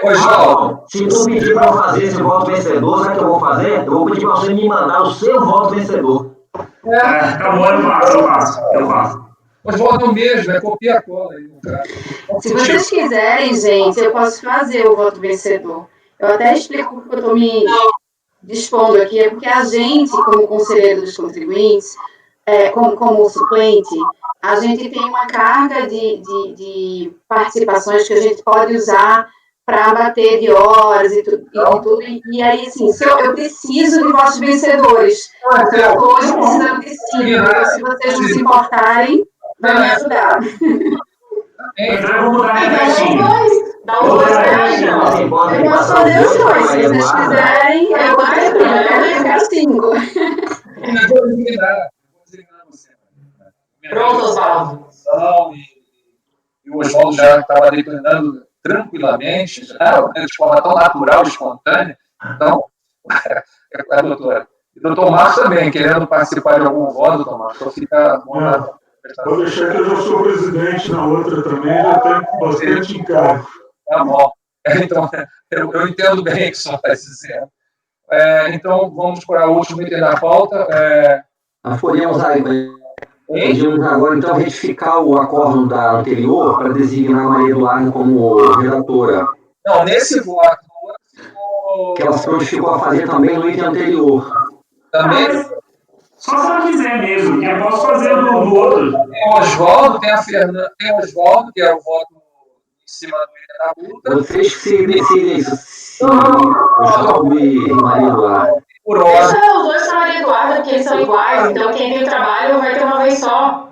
Oswaldo, Se tu pedir para eu fazer esse voto vencedor, sabe o que eu vou fazer? Eu vou pedir para você me mandar o seu voto vencedor. Tá bom, eu faço. Oswaldo é o mesmo, é copia a cola aí, cara. Se vocês quiserem, gente, eu posso fazer o voto vencedor. Eu até explico porque eu estou me dispondo aqui, é porque a gente, como conselheiro dos contribuintes, como suplente, a gente tem uma carga de participações que a gente pode usar para bater de horas e tudo. E aí, assim, eu preciso de votos vencedores. Eu estou hoje precisando de 5. Então, se vocês não se importarem, vai me ajudar. Então eu vou mudar minha caixinha. Dá os dois pra mim, então. Eu posso fazer os dois. Se vocês quiserem, eu vou ter 5. Pronto, Oswaldo. E o Oswaldo já estava declinando tranquilamente, de forma tão natural e espontânea. Então, doutora. E o doutor Márcio também, querendo participar de algum voto, doutor Márcio, só fica... Pode deixar que eu já sou presidente na outra também, já tenho bastante encargo. Tá bom. Então, eu entendo bem o que o senhor está dizendo. Então, vamos para o último item da pauta. Podemos agora, então, retificar o acordo da anterior para designar a Maria Eduarda como redatora. Não, nesse voto... Que ela se prontificou a fazer também no item anterior. Também... Só se ela quiser mesmo, que eu posso fazer do outro. Tem o Oswaldo, tem a Fernanda, tem o Oswaldo, que é o voto em cima do item da multa. Vocês se decidem isso. Oswaldo e Maria Eduarda. Por hora. Deixa os dois para Maria Eduarda, porque eles são iguais, então quem tem trabalho vai ter uma vez só.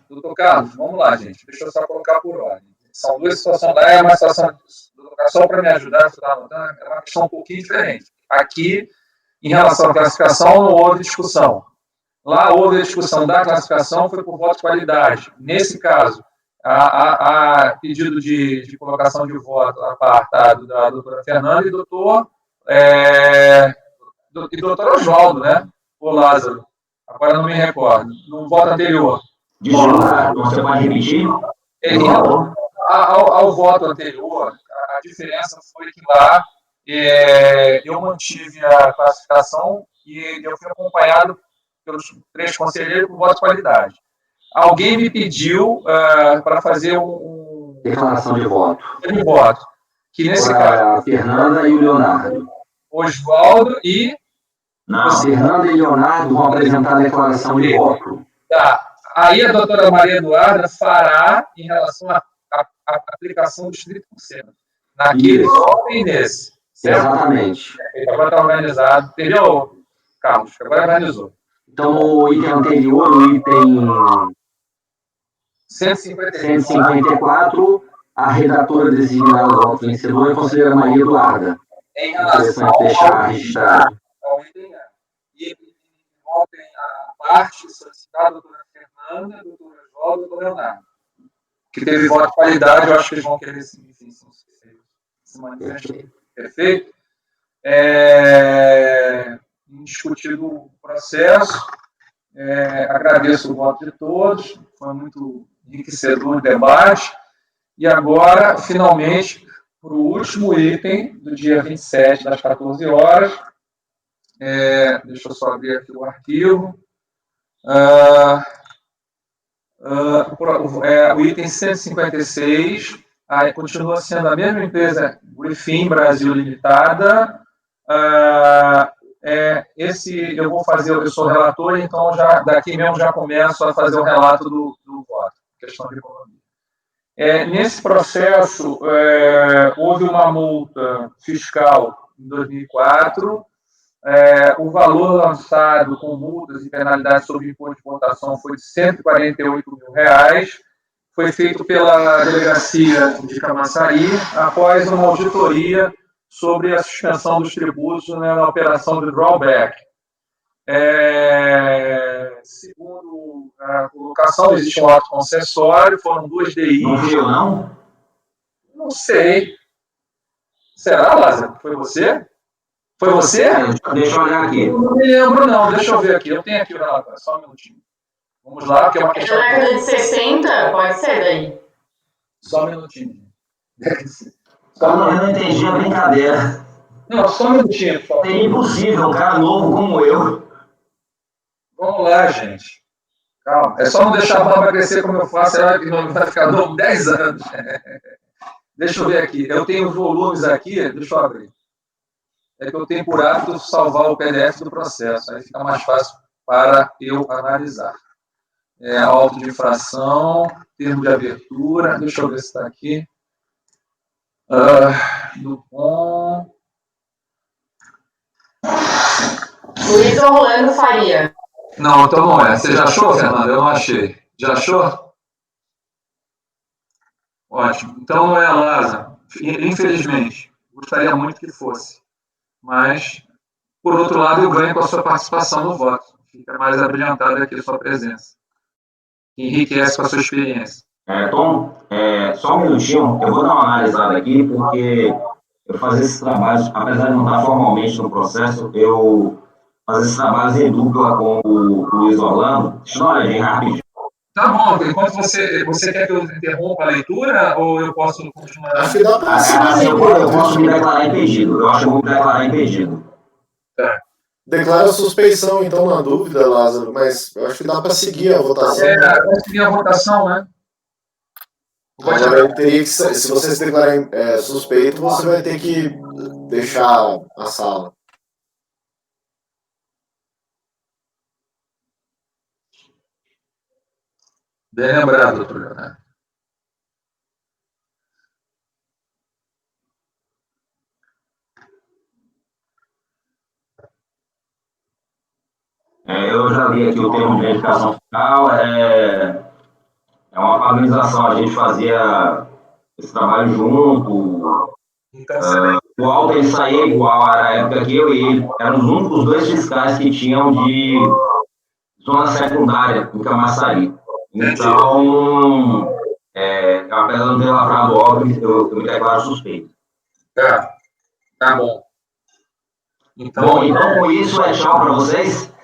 Doutor Carlos, vamos lá, gente. Deixa eu só colocar por ordem. São duas situações lá, é uma situação, só para me ajudar, você está anotando, é uma questão um pouquinho diferente. Aqui, em relação à classificação, não houve discussão. Lá houve a discussão da classificação, foi por voto de qualidade. Nesse caso, a pedido de colocação de voto apartado da doutora Fernanda e doutor Oswaldo, né? O Lázaro. Agora não me recordo. No voto anterior. Desculpa, você pode repetir? Ao voto anterior, a diferença foi que lá eu mantive a classificação e eu fui acompanhado pelos 3 conselheiros por voto de qualidade. Alguém me pediu para fazer declaração de voto. Que nesse caso... A Fernanda e o Leonardo. Oswaldo e... Não. Fernanda e Leonardo vão apresentar a declaração de voto. Tá. Aí a doutora Maria Eduarda fará em relação à aplicação dos 30%. Naquele voto e nesse. Certo? Exatamente. Agora está organizado. Entendeu, Carlos? Agora organizou. Então, no item anterior, o item 154, a redatora designada do voto vencedor é a conselheira Maria Eduarda. Em relação ao item A. E votem a parte solicitada, a doutora Fernanda, a doutora Oswaldo e a doutora Leonardo. Que teve voto de qualidade, eu acho que eles vão querer se manifestar. Perfeito? Discutido o processo, agradeço o voto de todos, foi muito enriquecedor o debate, e agora, finalmente, para o último item do dia 27, das 14 horas, deixa eu só abrir aqui o arquivo, o item 156, continua sendo a mesma empresa, Griffin Brasil Limitada. Eu vou fazer, eu sou relator, então daqui mesmo já começo a fazer o relato do voto, questão de economia. Nesse processo, houve uma multa fiscal em 2004, o valor lançado com multas e penalidades sobre imposto de importação foi de R$148 mil, foi feito pela delegacia de Camaçari, após uma auditoria sobre a suspensão dos tributos na operação de drawback. Segundo a colocação colocação, existe um ato concessório, foram 2 DIs. Não fui eu, não? Não sei. Será, Lázaro? Foi você? Foi você? Deixa eu olhar aqui. Eu não me lembro, não. Deixa eu ver aqui. Eu tenho aqui o relatório, só um minutinho. Vamos lá, porque é uma questão... Na década de 60, pode ser daí. Só um minutinho. Eu não entendi a brincadeira. Não, só um minutinho, por favor. É impossível, um cara novo como eu. Vamos lá, gente. Calma. É só não deixar a barba crescer como eu faço, ela que não vai ficar novo 10 anos. Deixa eu ver aqui. Eu tenho os volumes aqui, deixa eu abrir. É que eu tenho por hábito salvar o PDF do processo. Aí fica mais fácil para eu analisar. Auto de infração, termo de abertura. Deixa eu ver se está aqui. Dupont. Luiz Orlando Faria. Não, então não é. Você já achou, Fernando? Eu não achei. Já achou? Ótimo. Então não é a Lázaro. Infelizmente. Gostaria muito que fosse. Mas, por outro lado, eu ganho com a sua participação no voto. Fica mais abrilhantada aqui a sua presença. Enriquece com a sua experiência. Tom, só um minutinho. Eu vou dar uma analisada aqui, porque eu fazer esses trabalhos, apesar de não estar formalmente no processo, eu fazer esses trabalhos em dupla com o Luiz Orlando. Deixa eu dar uma olhadinha rapidinho. Tá bom, enquanto você quer que eu interrompa a leitura ou eu posso continuar? Acho que dá para eu posso me declarar impedido. Eu acho que eu vou me declarar impedido. Tá. Declara suspeição, então, na dúvida, Lázaro, mas eu acho que dá para seguir a votação. Vai seguir a votação, né? Agora, teria que, se você se declarar suspeito, você vai ter que deixar a sala. Bem lembrado, doutor Leonardo. Eu já li aqui o termo de verificação fiscal. É uma organização, a gente fazia esse trabalho junto. O Alto ele saía igual, era a época que eu e ele eram os únicos 2 fiscais que tinham de zona secundária em Camaçari. Então, apesar de não ter lavrado obra, eu me declaro suspeito. Tá bom. Então, com isso, tchau para vocês?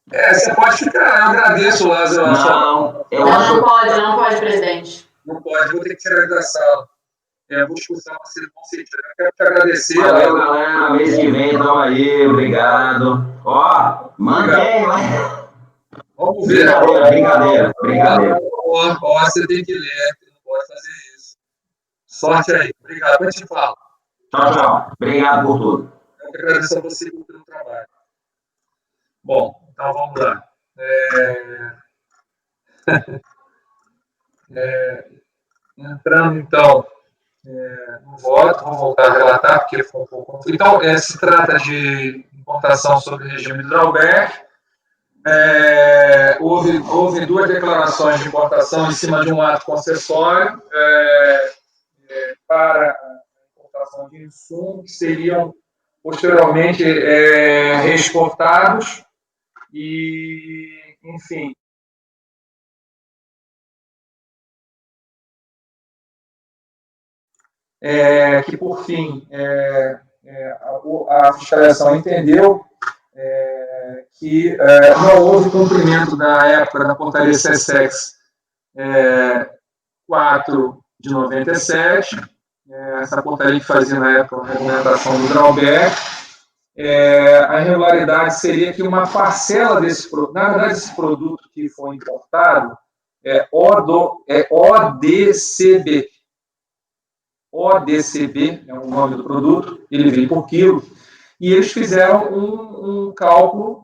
Você pode ficar, eu agradeço, Lázaro. Não, Não pode, presidente. Não pode, vou ter que tirar da sala. Vou discursar uma cerimônia. Eu quero te agradecer. Valeu, galera. Mês que vem, então aí, obrigado. Mantém, vai. Vamos ver. Brincadeira. Você tem que ler, não pode fazer isso. Sorte aí. Obrigado. Depois te falo. Tchau. Obrigado por tudo. Eu que agradeço a você pelo trabalho. Bom, então vamos lá. Entrando, então, no voto, vou voltar a relatar, porque ficou um pouco confuso. Então, se trata de importação sobre o regime do drawback. Houve 2 declarações de importação em cima de um ato concessório para a importação de insumos que seriam posteriormente reexportados e, enfim, que, por fim, a fiscalização entendeu que não houve cumprimento na época da portaria SESEX 4 de 97, essa portaria que fazia na época a regulamentação do drawback. A irregularidade seria que uma parcela desse produto, na verdade, esse produto que foi importado é ODCB. ODCB é o nome do produto, ele vem por quilo, e eles fizeram um cálculo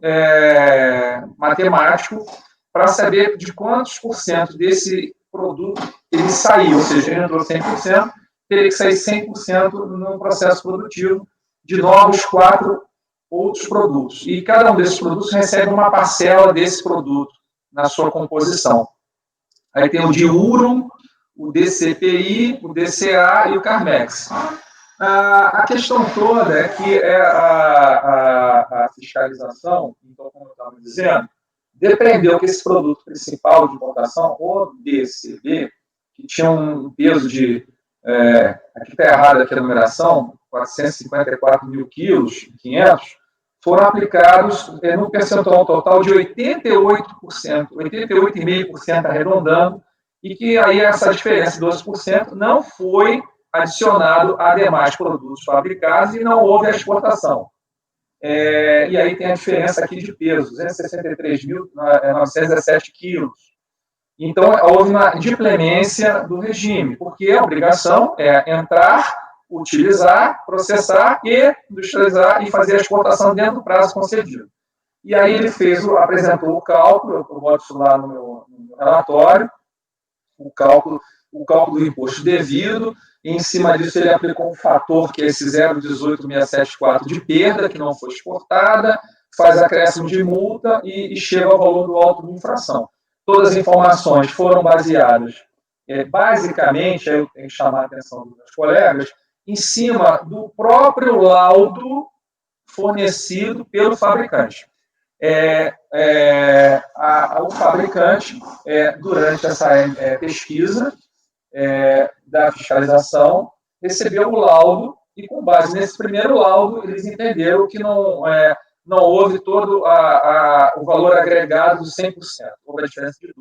matemático para saber de quantos por cento desse produto ele saiu, ou seja, ele entrou 100%, teria que sair 100% no processo produtivo de novos 4 outros produtos. E cada um desses produtos recebe uma parcela desse produto na sua composição. Aí tem o diuron, o DCPI, o DCA e o Carmex. A questão toda é que a fiscalização, então, como eu estava dizendo, depreendeu que esse produto principal de importação, o DCB, que tinha um peso de, aqui está errado aqui a numeração, 454 mil quilos, 500, foram aplicados num percentual total de 88%, 88,5% arredondando, e que aí essa diferença de 12% não foi adicionado a demais produtos fabricados e não houve a exportação. E aí tem a diferença aqui de peso, 263.917 quilos. Então, houve uma diplemência do regime, porque a obrigação é entrar, utilizar, processar e industrializar e fazer a exportação dentro do prazo concedido. E aí ele apresentou o cálculo, eu boto isso lá no meu relatório, o cálculo do imposto devido, e em cima disso ele aplicou um fator que é esse 0,18674 de perda, que não foi exportada, faz acréscimo de multa e chega ao valor do auto de infração. Todas as informações foram baseadas, basicamente, eu tenho que chamar a atenção dos meus colegas, em cima do próprio laudo fornecido pelo fabricante. O fabricante, durante essa pesquisa da fiscalização, recebeu o laudo e, com base nesse primeiro laudo, eles entenderam que não houve todo o valor agregado de 100%, houve a diferença de 12%.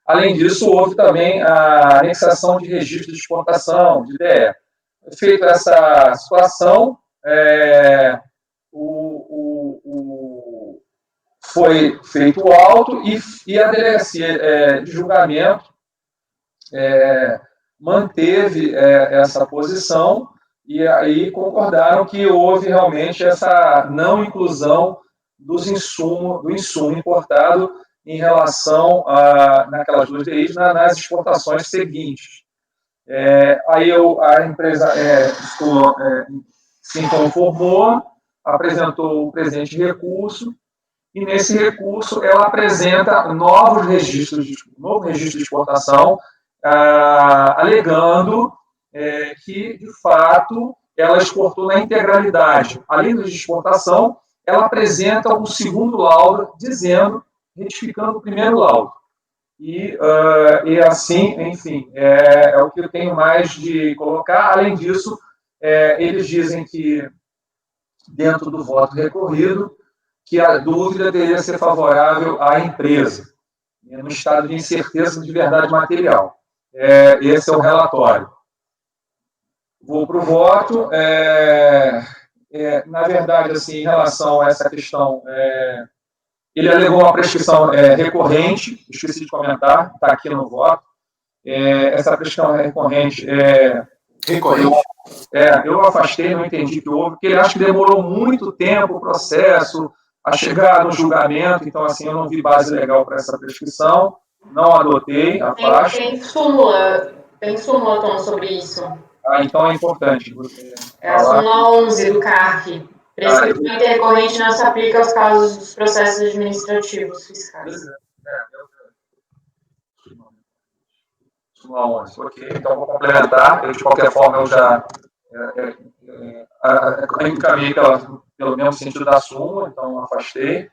Além disso, houve também a anexação de registro de exportação, de DE. Feito essa situação, foi feito o auto e a delegacia de julgamento manteve essa posição e aí concordaram que houve realmente essa não inclusão do insumo importado em relação naquelas duas DIs nas exportações seguintes. Aí a empresa se inconformou, apresentou o presente recurso, e nesse recurso ela apresenta novo registro de exportação, alegando que, de fato, ela exportou na integralidade. Além do de exportação, ela apresenta um segundo laudo, retificando o primeiro laudo. E assim, enfim, é o que eu tenho mais de colocar. Além disso, eles dizem que, dentro do voto recorrido, que a dúvida deveria ser favorável à empresa, no estado de incerteza de verdade material. Esse é o relatório. Vou para o voto. Na verdade, assim, em relação a essa questão, ele alegou uma prescrição recorrente, esqueci de comentar, está aqui no voto. Essa prescrição recorrente eu afastei, não entendi que houve, porque ele acha que demorou muito tempo o processo a chegar no julgamento, então, assim, eu não vi base legal para essa prescrição, não adotei, afasto. Tem súmula, Tom, sobre isso. Então é importante você a súmula 11 do CARF. Prescrição intercorrente não se aplica aos casos dos processos administrativos fiscais. Súmula 11, ok. Então, vou complementar. De qualquer forma, eu já encaminhei pelo mesmo sentido da súmula, então afastei.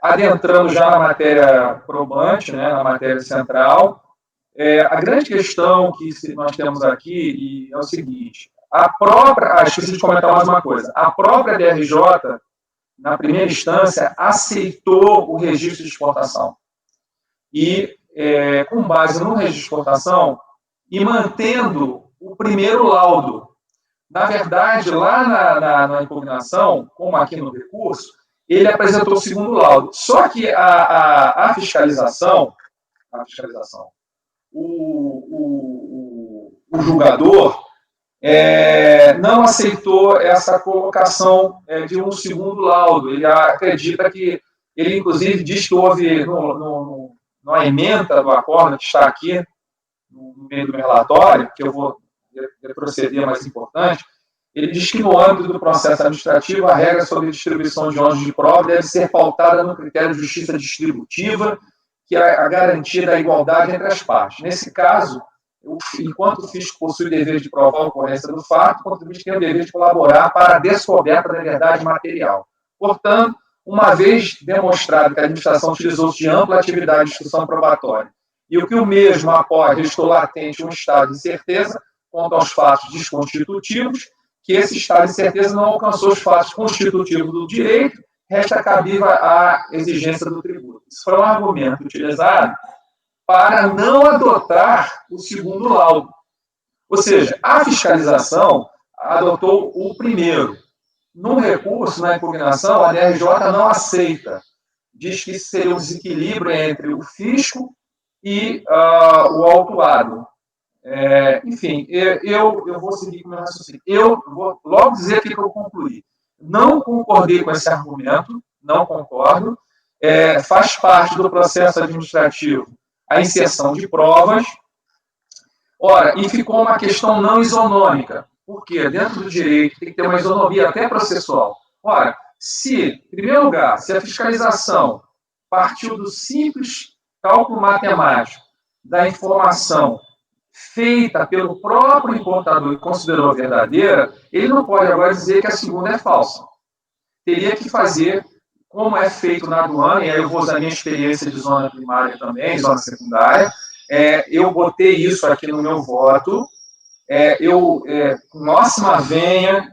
Adentrando já na matéria probante, né, na matéria central, a grande questão que nós temos aqui é o seguinte: esqueci de comentar mais uma coisa, a própria DRJ, na primeira instância, aceitou o registro de exportação. E, com base no registro de exportação, e mantendo o primeiro laudo. Na verdade, lá na impugnação, como aqui no recurso, ele apresentou o segundo laudo. Só que a fiscalização, o julgador não aceitou essa colocação de um segundo laudo. Ele acredita que, ele inclusive diz que houve, na ementa do acordo que está aqui, no meio do meu relatório, que eu vou retroceder, mais importante, ele diz que no âmbito do processo administrativo, a regra sobre distribuição de ônus de prova deve ser pautada no critério de justiça distributiva, que é a garantia da igualdade entre as partes. Nesse caso, enquanto o fisco possui o dever de provar a ocorrência do fato, o contribuinte tem o dever de colaborar para a descoberta da verdade material. Portanto, uma vez demonstrado que a administração utilizou de ampla atividade de instrução probatória e o que o mesmo após restou latente um estado de incerteza quanto aos fatos desconstitutivos, que esse estado de incerteza não alcançou os fatos constitutivos do direito, resta cabível à exigência do tributo. Isso foi um argumento utilizado para não adotar o segundo laudo. Ou seja, a fiscalização adotou o primeiro. No recurso, na impugnação, a DRJ não aceita. Diz que isso seria um desequilíbrio entre o fisco e o autuado. Enfim, eu vou seguir com o meu raciocínio. Eu vou logo dizer o que eu concluí. Não concordei com esse argumento, não concordo. Faz parte do processo administrativo a inserção de provas. Ora, e ficou uma questão não isonômica. Por quê? Dentro do direito tem que ter uma isonomia até processual. Ora, em primeiro lugar, se a fiscalização partiu do simples cálculo matemático da informação feita pelo próprio importador e considerou verdadeira, ele não pode agora dizer que a segunda é falsa. Teria que fazer como é feito na aduana, e aí eu vou usar a minha experiência de zona primária também, zona secundária. Eu botei isso aqui no meu voto. Com máxima venha,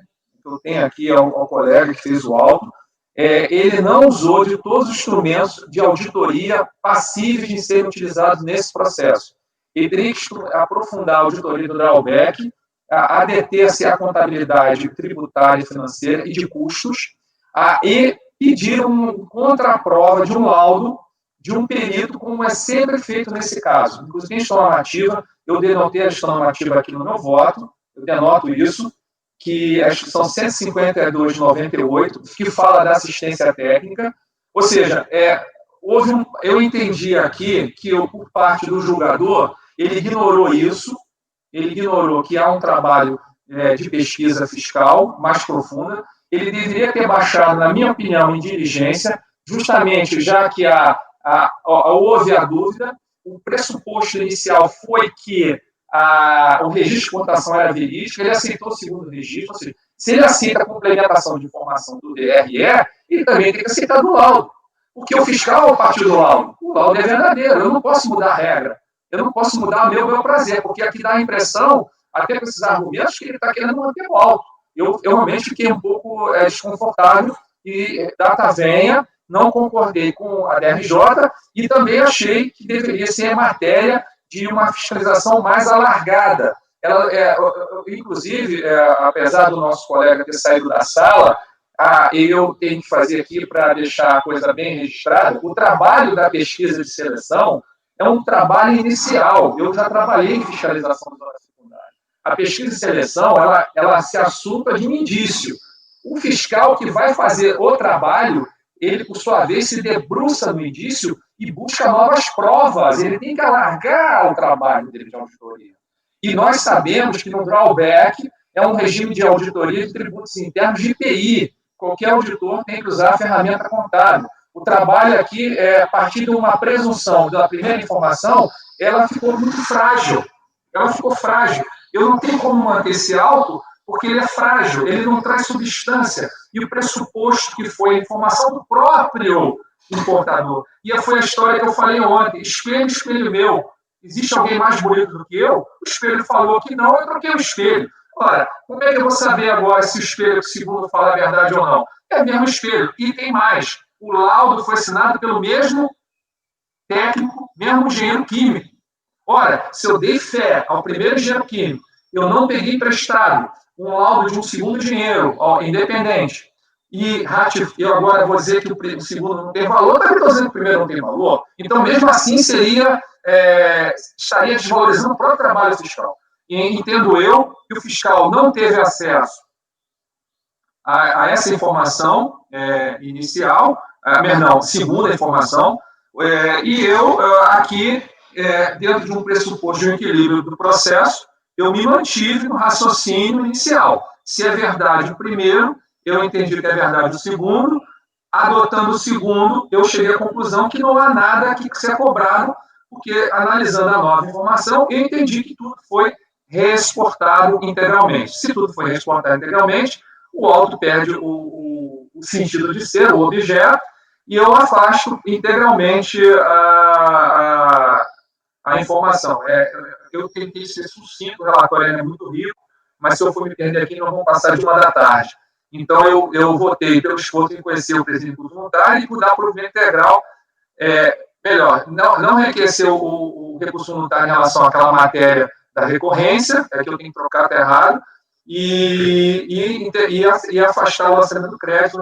que eu tenho aqui ao colega que fez o auto, ele não usou de todos os instrumentos de auditoria passíveis de serem utilizados nesse processo. Ele teria que aprofundar a auditoria do drawback, adeter-se à contabilidade tributária e financeira e de custos, e pedir uma contraprova de um laudo de um perito, como é sempre feito nesse caso. Inclusive, em gestão normativa, eu denotei a gestão normativa aqui no meu voto, eu denoto isso, que a são 152/98, que fala da assistência técnica, ou seja, eu entendi aqui que, por parte do julgador, ele ignorou isso, ele ignorou que há um trabalho de pesquisa fiscal mais profunda, ele deveria ter baixado, na minha opinião, em diligência, justamente já que houve a dúvida, o pressuposto inicial foi que o registro de cotação era verídico, ele aceitou o segundo registro, ou seja, se ele aceita a complementação de informação do DRE, ele também tem que aceitar do laudo. Porque o fiscal, a partir do laudo, o laudo é verdadeiro, eu não posso mudar a regra, eu não posso mudar o meu prazer, porque aqui dá a impressão, até com esses argumentos, que ele está querendo manter o alto. Eu realmente fiquei um pouco desconfortável e, data venha, não concordei com a DRJ e também achei que deveria ser matéria de uma fiscalização mais alargada. Inclusive, apesar do nosso colega ter saído da sala, eu tenho que fazer aqui para deixar a coisa bem registrada, o trabalho da pesquisa de seleção é um trabalho inicial. Eu já trabalhei em fiscalização da zona secundária. A pesquisa de seleção, ela se assusta de um indício. O fiscal que vai fazer o trabalho, ele, por sua vez, se debruça no indício e busca novas provas. Ele tem que alargar o trabalho dele de auditoria. E nós sabemos que no drawback é um regime de auditoria de tributos internos de IPI. Qualquer auditor tem que usar a ferramenta contábil. O trabalho aqui, a partir de uma presunção da primeira informação, ela ficou muito frágil. Ela ficou frágil. Eu não tenho como manter esse auto, porque ele é frágil, ele não traz substância. E o pressuposto que foi a informação do próprio importador. E foi a história que eu falei ontem, espelho, espelho meu. Existe alguém mais bonito do que eu? O espelho falou que não, eu troquei o espelho. Ora, como é que eu vou saber agora se o espelho, segundo, fala a verdade ou não? É o mesmo espelho. E tem mais. O laudo foi assinado pelo mesmo técnico, mesmo engenheiro químico. Ora, se eu dei fé ao primeiro engenheiro químico, eu não peguei emprestado um laudo de um segundo engenheiro independente, e eu agora vou dizer que o segundo não tem valor, também estou dizendo que o primeiro não tem valor, então mesmo assim estaria desvalorizando o próprio trabalho fiscal. E entendo eu que o fiscal não teve acesso a essa informação inicial, segunda informação, e eu aqui, dentro de um pressuposto de um equilíbrio do processo, eu me mantive no raciocínio inicial. Se é verdade o primeiro, eu entendi que é verdade o segundo, adotando o segundo, eu cheguei à conclusão que não há nada aqui que seja cobrado, porque, analisando a nova informação, eu entendi que tudo foi reexportado integralmente. Se tudo foi reexportado integralmente, o auto perde o o sentido de ser, o objeto, e eu afasto integralmente a informação. Eu tentei ser sucinto, o relatório é muito rico, mas se eu for me perder aqui, nós vamos passar de 1 da tarde. Então, eu votei pelo esforço em conhecer o presidente voluntário e por dar provimento integral, melhor, não enriquecer o recurso voluntário em relação àquela matéria da recorrência, que eu tenho que trocar, está errado, e afastar o lançamento do crédito,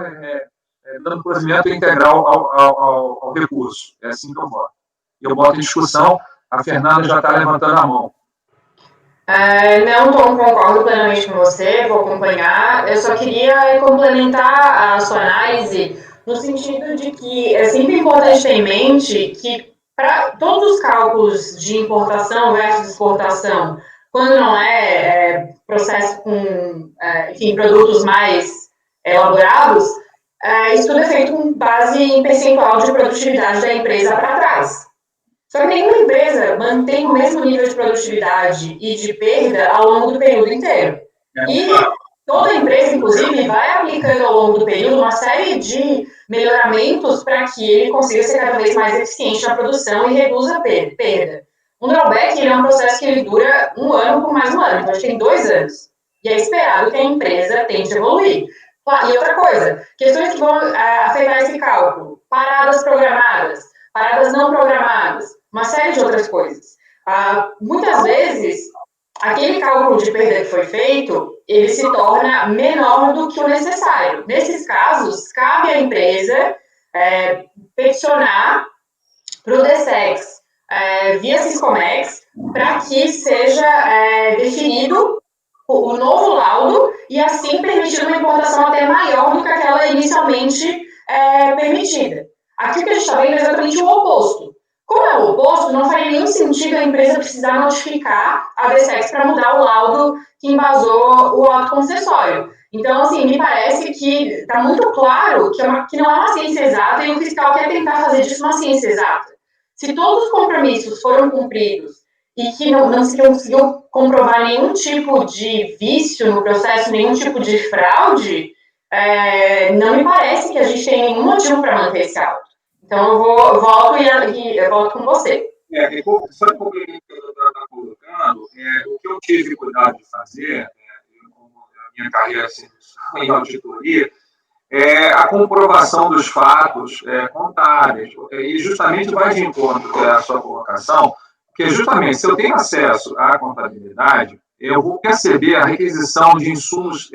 dando provimento integral ao recurso. É assim que eu voto. Eu boto em discussão, a Fernanda já está levantando a mão. Não concordo plenamente com você, vou acompanhar. Eu só queria complementar a sua análise no sentido de que é sempre importante ter em mente que para todos os cálculos de importação versus exportação, quando não é processo com, enfim, produtos mais elaborados, isso tudo é feito com base em percentual de produtividade da empresa para trás. Só que nenhuma empresa mantém o mesmo nível de produtividade e de perda ao longo do período inteiro. E toda empresa, inclusive, vai aplicando ao longo do período uma série de melhoramentos para que ele consiga ser cada vez mais eficiente na produção e reduza a perda. O drawback é um processo que ele dura 1 ano por mais 1 ano, então a gente tem 2 anos. E é esperado que a empresa tente evoluir. E outra coisa, questões que vão afetar esse cálculo, paradas programadas, paradas não programadas, uma série de outras coisas. Muitas vezes, aquele cálculo de perda que foi feito, ele se torna menor do que o necessário. Nesses casos, cabe à empresa peticionar para o DSEX, via Siscomex, para que seja definido o novo laudo e assim permitir uma importação até maior do que aquela inicialmente permitida. Aqui o que a gente está vendo é exatamente o oposto. Como é o oposto, não faz nenhum sentido a empresa precisar notificar a DSEX para mudar o laudo que embasou o ato concessório. Então, assim, me parece que está muito claro que não é uma ciência exata e o fiscal quer tentar fazer disso uma ciência exata. Se todos os compromissos foram cumpridos e que não se conseguiu comprovar nenhum tipo de vício no processo, nenhum tipo de fraude, não me parece que a gente tem nenhum motivo para manter esse auto. Então, eu volto e volto com você. Só de complemento que eu estava colocando, o que eu tive cuidado de fazer, na minha carreira em auditoria, é a comprovação dos fatos contábeis. E justamente vai de encontro com a sua colocação, porque justamente se eu tenho acesso à contabilidade, eu vou perceber a requisição de insumos,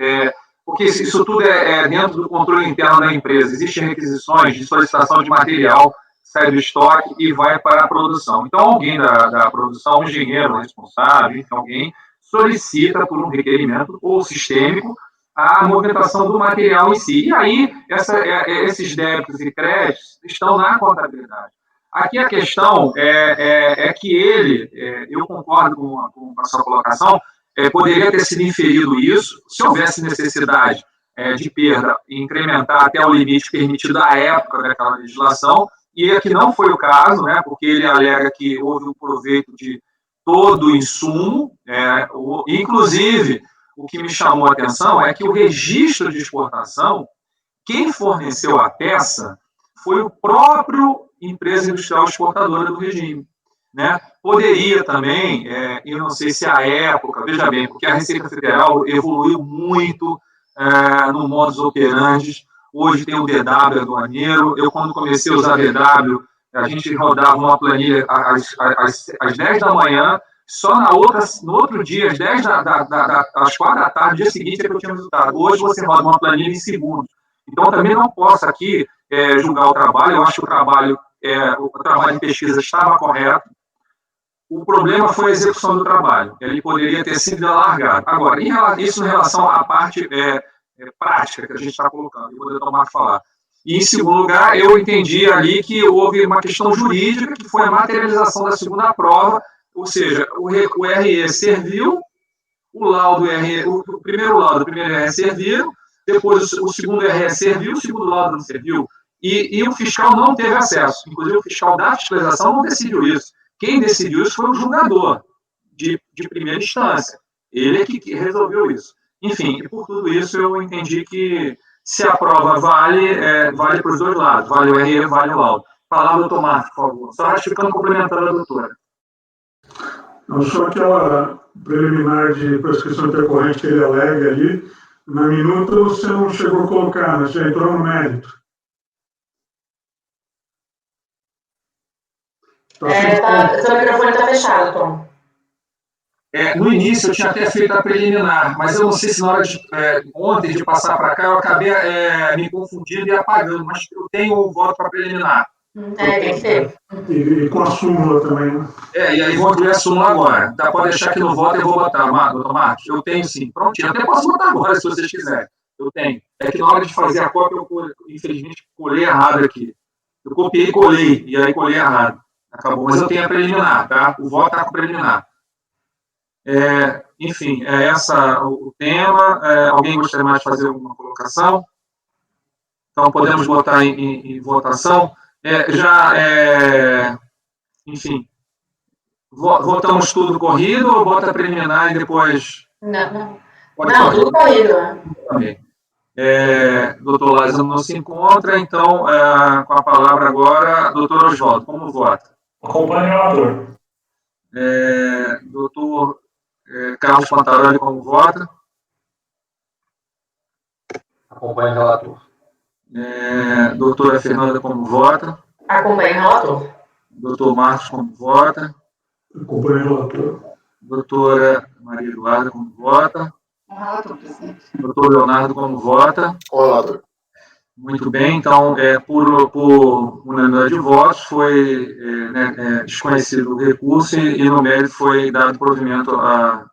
porque isso tudo é dentro do controle interno da empresa. Existem requisições de solicitação de material, sai do estoque e vai para a produção. Então, alguém da produção, um engenheiro responsável, então alguém solicita por um requerimento ou sistêmico a movimentação do material em si. E aí, esses débitos e créditos estão na contabilidade. Aqui a questão é que eu concordo com a sua colocação, poderia ter sido inferido isso, se houvesse necessidade de perda, incrementar até o limite permitido à época daquela legislação, e aqui não foi o caso, né, porque ele alega que houve um proveito de todo o insumo, inclusive, o que me chamou a atenção é que o registro de exportação, quem forneceu a peça foi o próprio empresa industrial exportadora do regime. Né? Poderia também, eu não sei se a época, veja bem, porque a Receita Federal evoluiu muito no modus operandi. Hoje tem o DW aduaneiro. Eu, quando comecei a usar DW, a gente rodava uma planilha às 10 da manhã, só no outro dia, às 4 da tarde, no dia seguinte, é que eu tinha resultado. Hoje você roda uma planilha em segundos. Então, eu também não posso aqui julgar o trabalho. Eu acho que o trabalho de pesquisa estava correto. O problema foi a execução do trabalho. Ele poderia ter sido alargado. Agora, isso em relação à parte prática que a gente está colocando, eu vou tomar que falar. E, em segundo lugar, eu entendi ali que houve uma questão jurídica, que foi a materialização da segunda prova, ou seja, o RE serviu, o primeiro laudo, o primeiro RE serviu, depois o segundo RE serviu, o segundo laudo não serviu, e o fiscal não teve acesso. Inclusive, o fiscal da fiscalização não decidiu isso. Quem decidiu isso foi o julgador de primeira instância. Ele é que resolveu isso. Enfim, e por tudo isso eu entendi que Se aprova, vale para os dois lados, vale o RE, vale o laudo. Palavra, doutor Marcos, por favor. Só ratificando, complementando a doutora. Não, só aquela preliminar de prescrição intercorrente que ele alega ali, na minuta você não chegou a colocar, né? Já entrou no mérito. Seu microfone está fechado, Tom. No início eu tinha até feito a preliminar, mas eu não sei se na hora de ontem de passar para cá eu acabei me confundindo e apagando, mas eu tenho o voto para preliminar. Tem que ter. E com a súmula também, né? E aí vou incluir a súmula agora. Tá, pode deixar que no voto eu vou botar, doutor Marcos. Eu tenho sim. Prontinho, eu até posso botar agora, se vocês quiserem. Eu tenho. É que na hora de fazer a cópia, eu infelizmente colei errado aqui. Eu copiei e colei, e aí colei errado. Acabou, mas eu tenho a preliminar, tá? O voto está com preliminar. Enfim, esse o tema. Alguém gostaria mais de fazer alguma colocação? Então, podemos botar em votação. Enfim, votamos tudo corrido ou bota preliminar e depois... Não, tudo corrido. Também. Doutor Lázaro não se encontra, então, com a palavra agora, doutor Oswaldo, como vota? Acompanhe o relator. Doutor Carlos Pantaroli, como vota? Acompanhe o relator. Doutora Fernanda, como vota? Acompanhe o relator. Doutor Marcos, como vota? Acompanhe o relator. Doutora Maria Eduarda, como vota? Relator, presidente. Doutor Leonardo, como vota? Relator. Muito bem, então, por unanimidade de votos, foi desconhecido o recurso e no mérito foi dado provimento ao...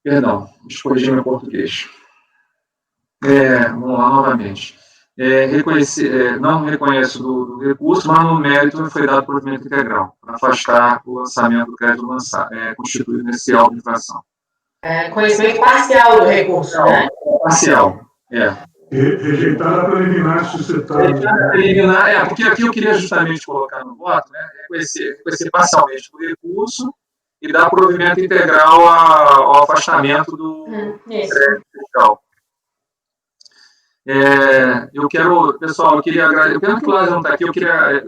Perdão, escolhi meu português. Vamos lá, novamente. Não reconhece do recurso, mas no mérito foi dado provimento integral, para afastar o lançamento do crédito constituído nesse auto de infração. Conhecimento parcial do recurso, né? Parcial, Rejeitar a preliminar suscitada. Preliminar, porque aqui eu queria justamente colocar no voto, né, reconhecer parcialmente o recurso e dar provimento integral ao afastamento do crédito fiscal. Pessoal, eu queria agradecer, pelo que o Lázaro não está aqui, eu queria,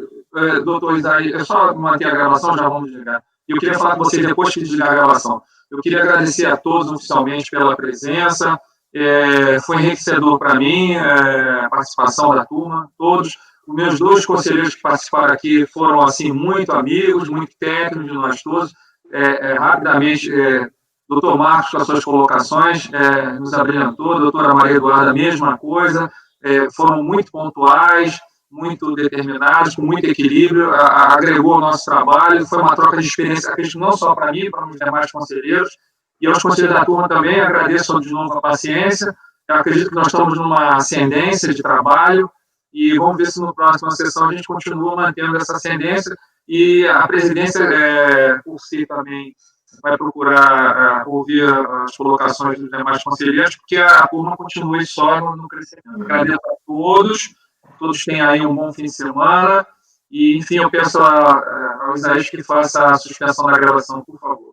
doutor Isaí, é só manter a gravação, já vamos desligar. Eu queria falar com vocês depois que desligar a gravação. Eu queria agradecer a todos oficialmente pela presença, foi enriquecedor para mim a participação da turma, todos. Os meus dois conselheiros que participaram aqui foram, assim, muito amigos, muito técnicos de nós todos. Rapidamente, doutor Marcos, com as suas colocações, nos abrilhantou, doutora Maria Eduarda, a mesma coisa, foram muito pontuais, muito determinados, com muito equilíbrio, agregou ao nosso trabalho, foi uma troca de experiência, acredito, não só para mim, para os demais conselheiros, e aos conselheiros da turma também, agradeço de novo a paciência, eu acredito que nós estamos numa ascendência de trabalho, e vamos ver se na próxima sessão a gente continua mantendo essa ascendência, e a presidência, por si também, vai procurar ouvir as colocações dos demais conselheiros, porque a turma continue só no crescimento. Agradeço a todos tenham aí um bom fim de semana, e, enfim, eu peço ao Isaías que faça a suspensão da gravação, por favor.